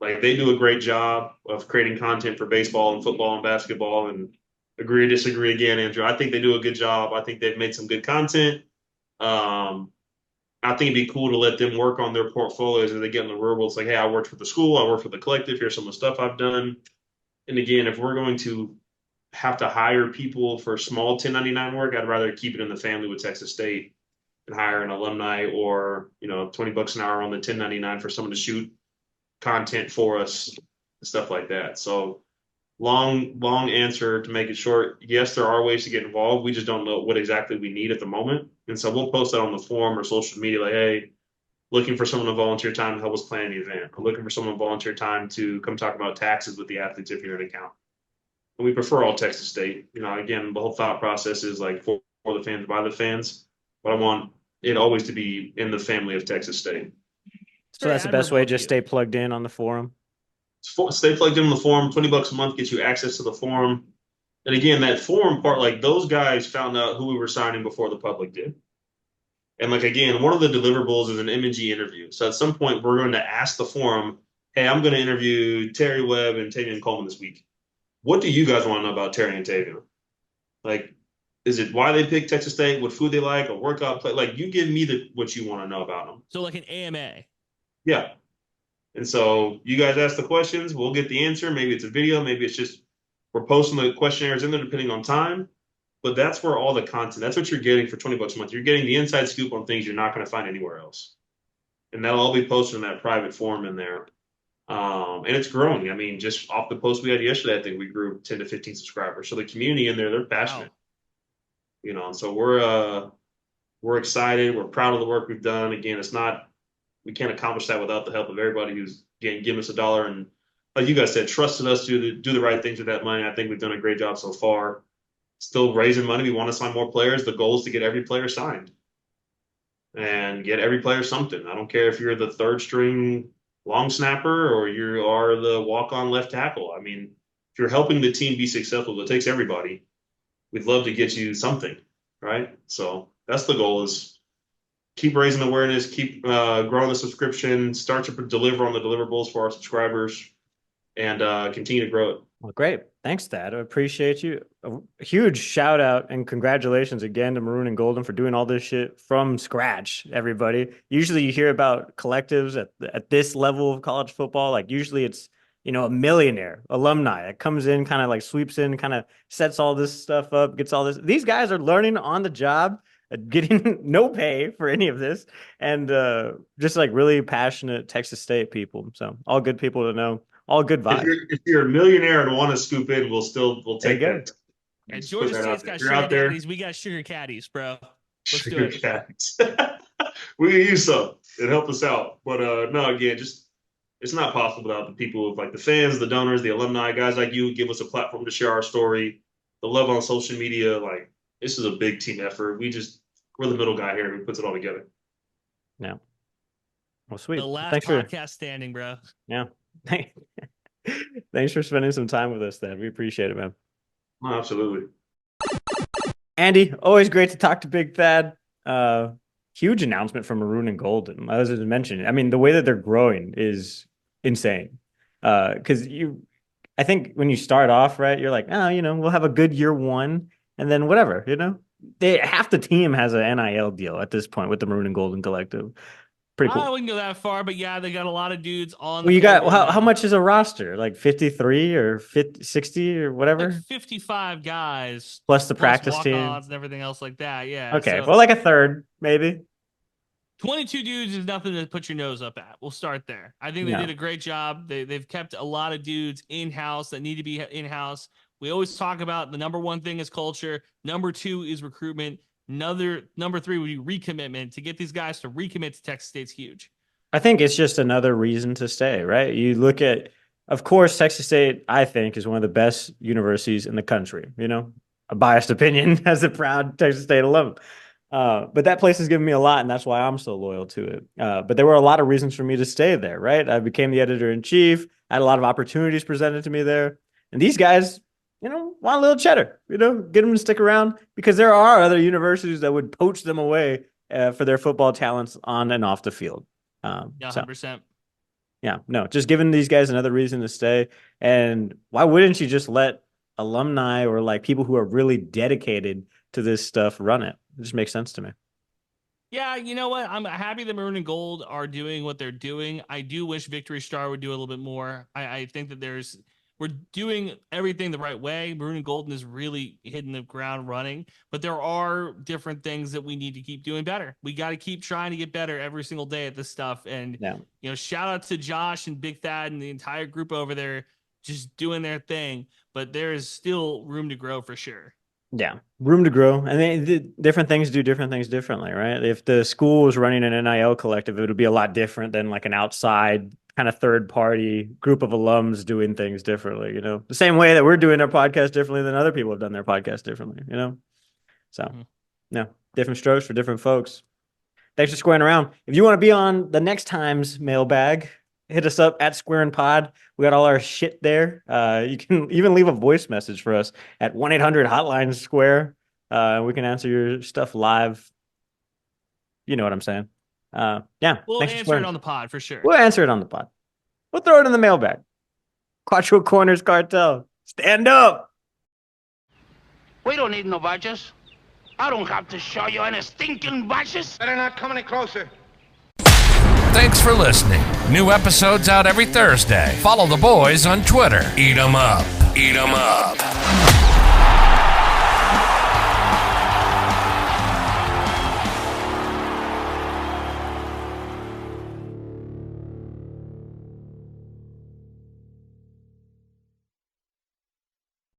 Like they do a great job of creating content for baseball and football and basketball. And agree or disagree again, Andrew. I think they do a good job. I think they've made some good content. I think it'd be cool to let them work on their portfolios as they get in the real world. It's like, hey, I worked for the school, I worked for the collective. Here's some of the stuff I've done. And again, if we're going to have to hire people for small 1099 work, I'd rather keep it in the family with Texas State and hire an alumni or, $20 an hour on the 1099 for someone to shoot content for us and stuff like that. So long answer to make it short. Yes, there are ways to get involved. We just don't know what exactly we need at the moment. And so we'll post that on the forum or social media like, hey, looking for someone to volunteer time to help us plan the event. Or looking for someone to volunteer time to come talk about taxes with the athletes if you're an account. And we prefer all Texas State. Again, the whole thought process is like for the fans, by the fans. But I want it always to be in the family of Texas State. So that's the best way. Just stay plugged in on the forum. Stay plugged in on the forum. $20 a month gets you access to the forum. And again, that forum part, like those guys found out who we were signing before the public did. And like, again, one of the deliverables is an M&G interview. So at some point, we're going to ask the forum, hey, I'm going to interview Terry Webb and Tavian Coleman this week. What do you guys want to know about Terry and Tavian? Like, is it why they picked Texas State, what food they like, a workout play? Like, you give me what you want to know about them. So like an AMA. Yeah. And so you guys ask the questions, we'll get the answer. Maybe it's a video, maybe it's just we're posting the questionnaires in there depending on time. But that's where all the content, that's what you're getting for $20 a month. You're getting the inside scoop on things you're not going to find anywhere else. And that'll all be posted in that private forum in there. And it's growing. I mean, just off the post we had yesterday, I think we grew 10 to 15 subscribers. So the community in there, they're passionate. Wow. And so we're excited. We're proud of the work we've done. Again, we can't accomplish that without the help of everybody who's, again, giving us $1 and, like you guys said, trusted us to do the right things with that money. I think we've done a great job so far. Still raising money. We want to sign more players. The goal is to get every player signed and get every player something. I don't care if you're the third string long snapper or you are the walk-on left tackle. I mean, if you're helping the team be successful, it takes everybody. We'd love to get you something, right? So that's the goal, is keep raising awareness, keep growing the subscription, start to deliver on the deliverables for our subscribers, and continue to grow it. Well, great. Thanks, Thad. I appreciate you. A huge shout out and congratulations again to Maroon and Golden for doing all this shit from scratch, everybody. Usually you hear about collectives at this level of college football. Like usually it's, a millionaire alumni that comes in, kind of like sweeps in, kind of sets all this stuff up, gets all this. These guys are learning on the job, getting no pay for any of this, and just like really passionate Texas State people. So all good people to know. All good vibes. If you're a millionaire and want to scoop in, we'll take that. And Georgia State's got sugar caddies. We got sugar caddies, bro. Let's do it. Caddies. We can use some. It helped us out. But no, again, it's not possible without the people, like the fans, the donors, the alumni, guys like you give us a platform to share our story. The love on social media, like this is a big team effort. We're the middle guy here who puts it all together. Yeah. Well, sweet. The last podcast standing, bro. Yeah. Thanks for spending some time with us, Thad. We appreciate it, man. Oh, absolutely. Andy, always great to talk to Big Thadd. Huge announcement from Maroon and Golden. As I mentioned, I mean, the way that they're growing is insane. Because I think when you start off, right, you're like, we'll have a good year one, and then whatever, half the team has an NIL deal at this point with the Maroon and Golden Collective. Pretty cool. I wouldn't go that far, but yeah, they got a lot of dudes on. Well, you got how much is a roster? Like 53 or 50, 60 or whatever? Like 55 guys. Plus the practice team. And everything else like that. Yeah. Okay. Well, like a third, maybe. 22 dudes is nothing to put your nose up at. We'll start there. I think they did a great job. They've kept a lot of dudes in-house that need to be in-house. We always talk about the number one thing is culture. Number two is recruitment. Number three would be recommitment. To get these guys to recommit to Texas State's huge. I think it's just another reason to stay, right? You look at, of course, Texas State, I think, is one of the best universities in the country. A biased opinion as a proud Texas State alum. But that place has given me a lot, and that's why I'm so loyal to it. But there were a lot of reasons for me to stay there, right? I became the editor-in-chief. I had a lot of opportunities presented to me there. And these guys, want a little cheddar, get them to stick around, because there are other universities that would poach them away for their football talents on and off the field. Yeah, 100%. Yeah, no, just giving these guys another reason to stay. And why wouldn't you just let alumni or like people who are really dedicated to this stuff run it? It just makes sense to me. Yeah, you know what? I'm happy that Maroon and Gold are doing what they're doing. I do wish Victory Star would do a little bit more. I think that we're doing everything the right way. Maroon and Golden is really hitting the ground running, but there are different things that we need to keep doing better. We got to keep trying to get better every single day at this stuff. And, shout out to Josh and Big Thadd and the entire group over there just doing their thing, but there is still room to grow for sure. Yeah, room to grow. I mean, different things do different things differently, right? If the school was running an NIL collective, it would be a lot different than like an outside kind of third party group of alums doing things differently, the same way that we're doing our podcast differently than other people have done their podcast differently, So, different strokes for different folks. Thanks for squaring around. If you want to be on the next time's mailbag, hit us up at Squarin Pod. We got all our shit there. You can even leave a voice message for us at 1-800-HOTLINE-SQUARE. We can answer your stuff live. You know what I'm saying? We'll answer it on the pod for sure. We'll answer it on the pod. We'll throw it in the mailbag. Quattro Corners Cartel. Stand up. We don't need no badges. I don't have to show you any stinking badges. Better not come any closer. Thanks for listening. New episodes out every Thursday. Follow the boys on Twitter. Eat 'em up. Eat 'em up.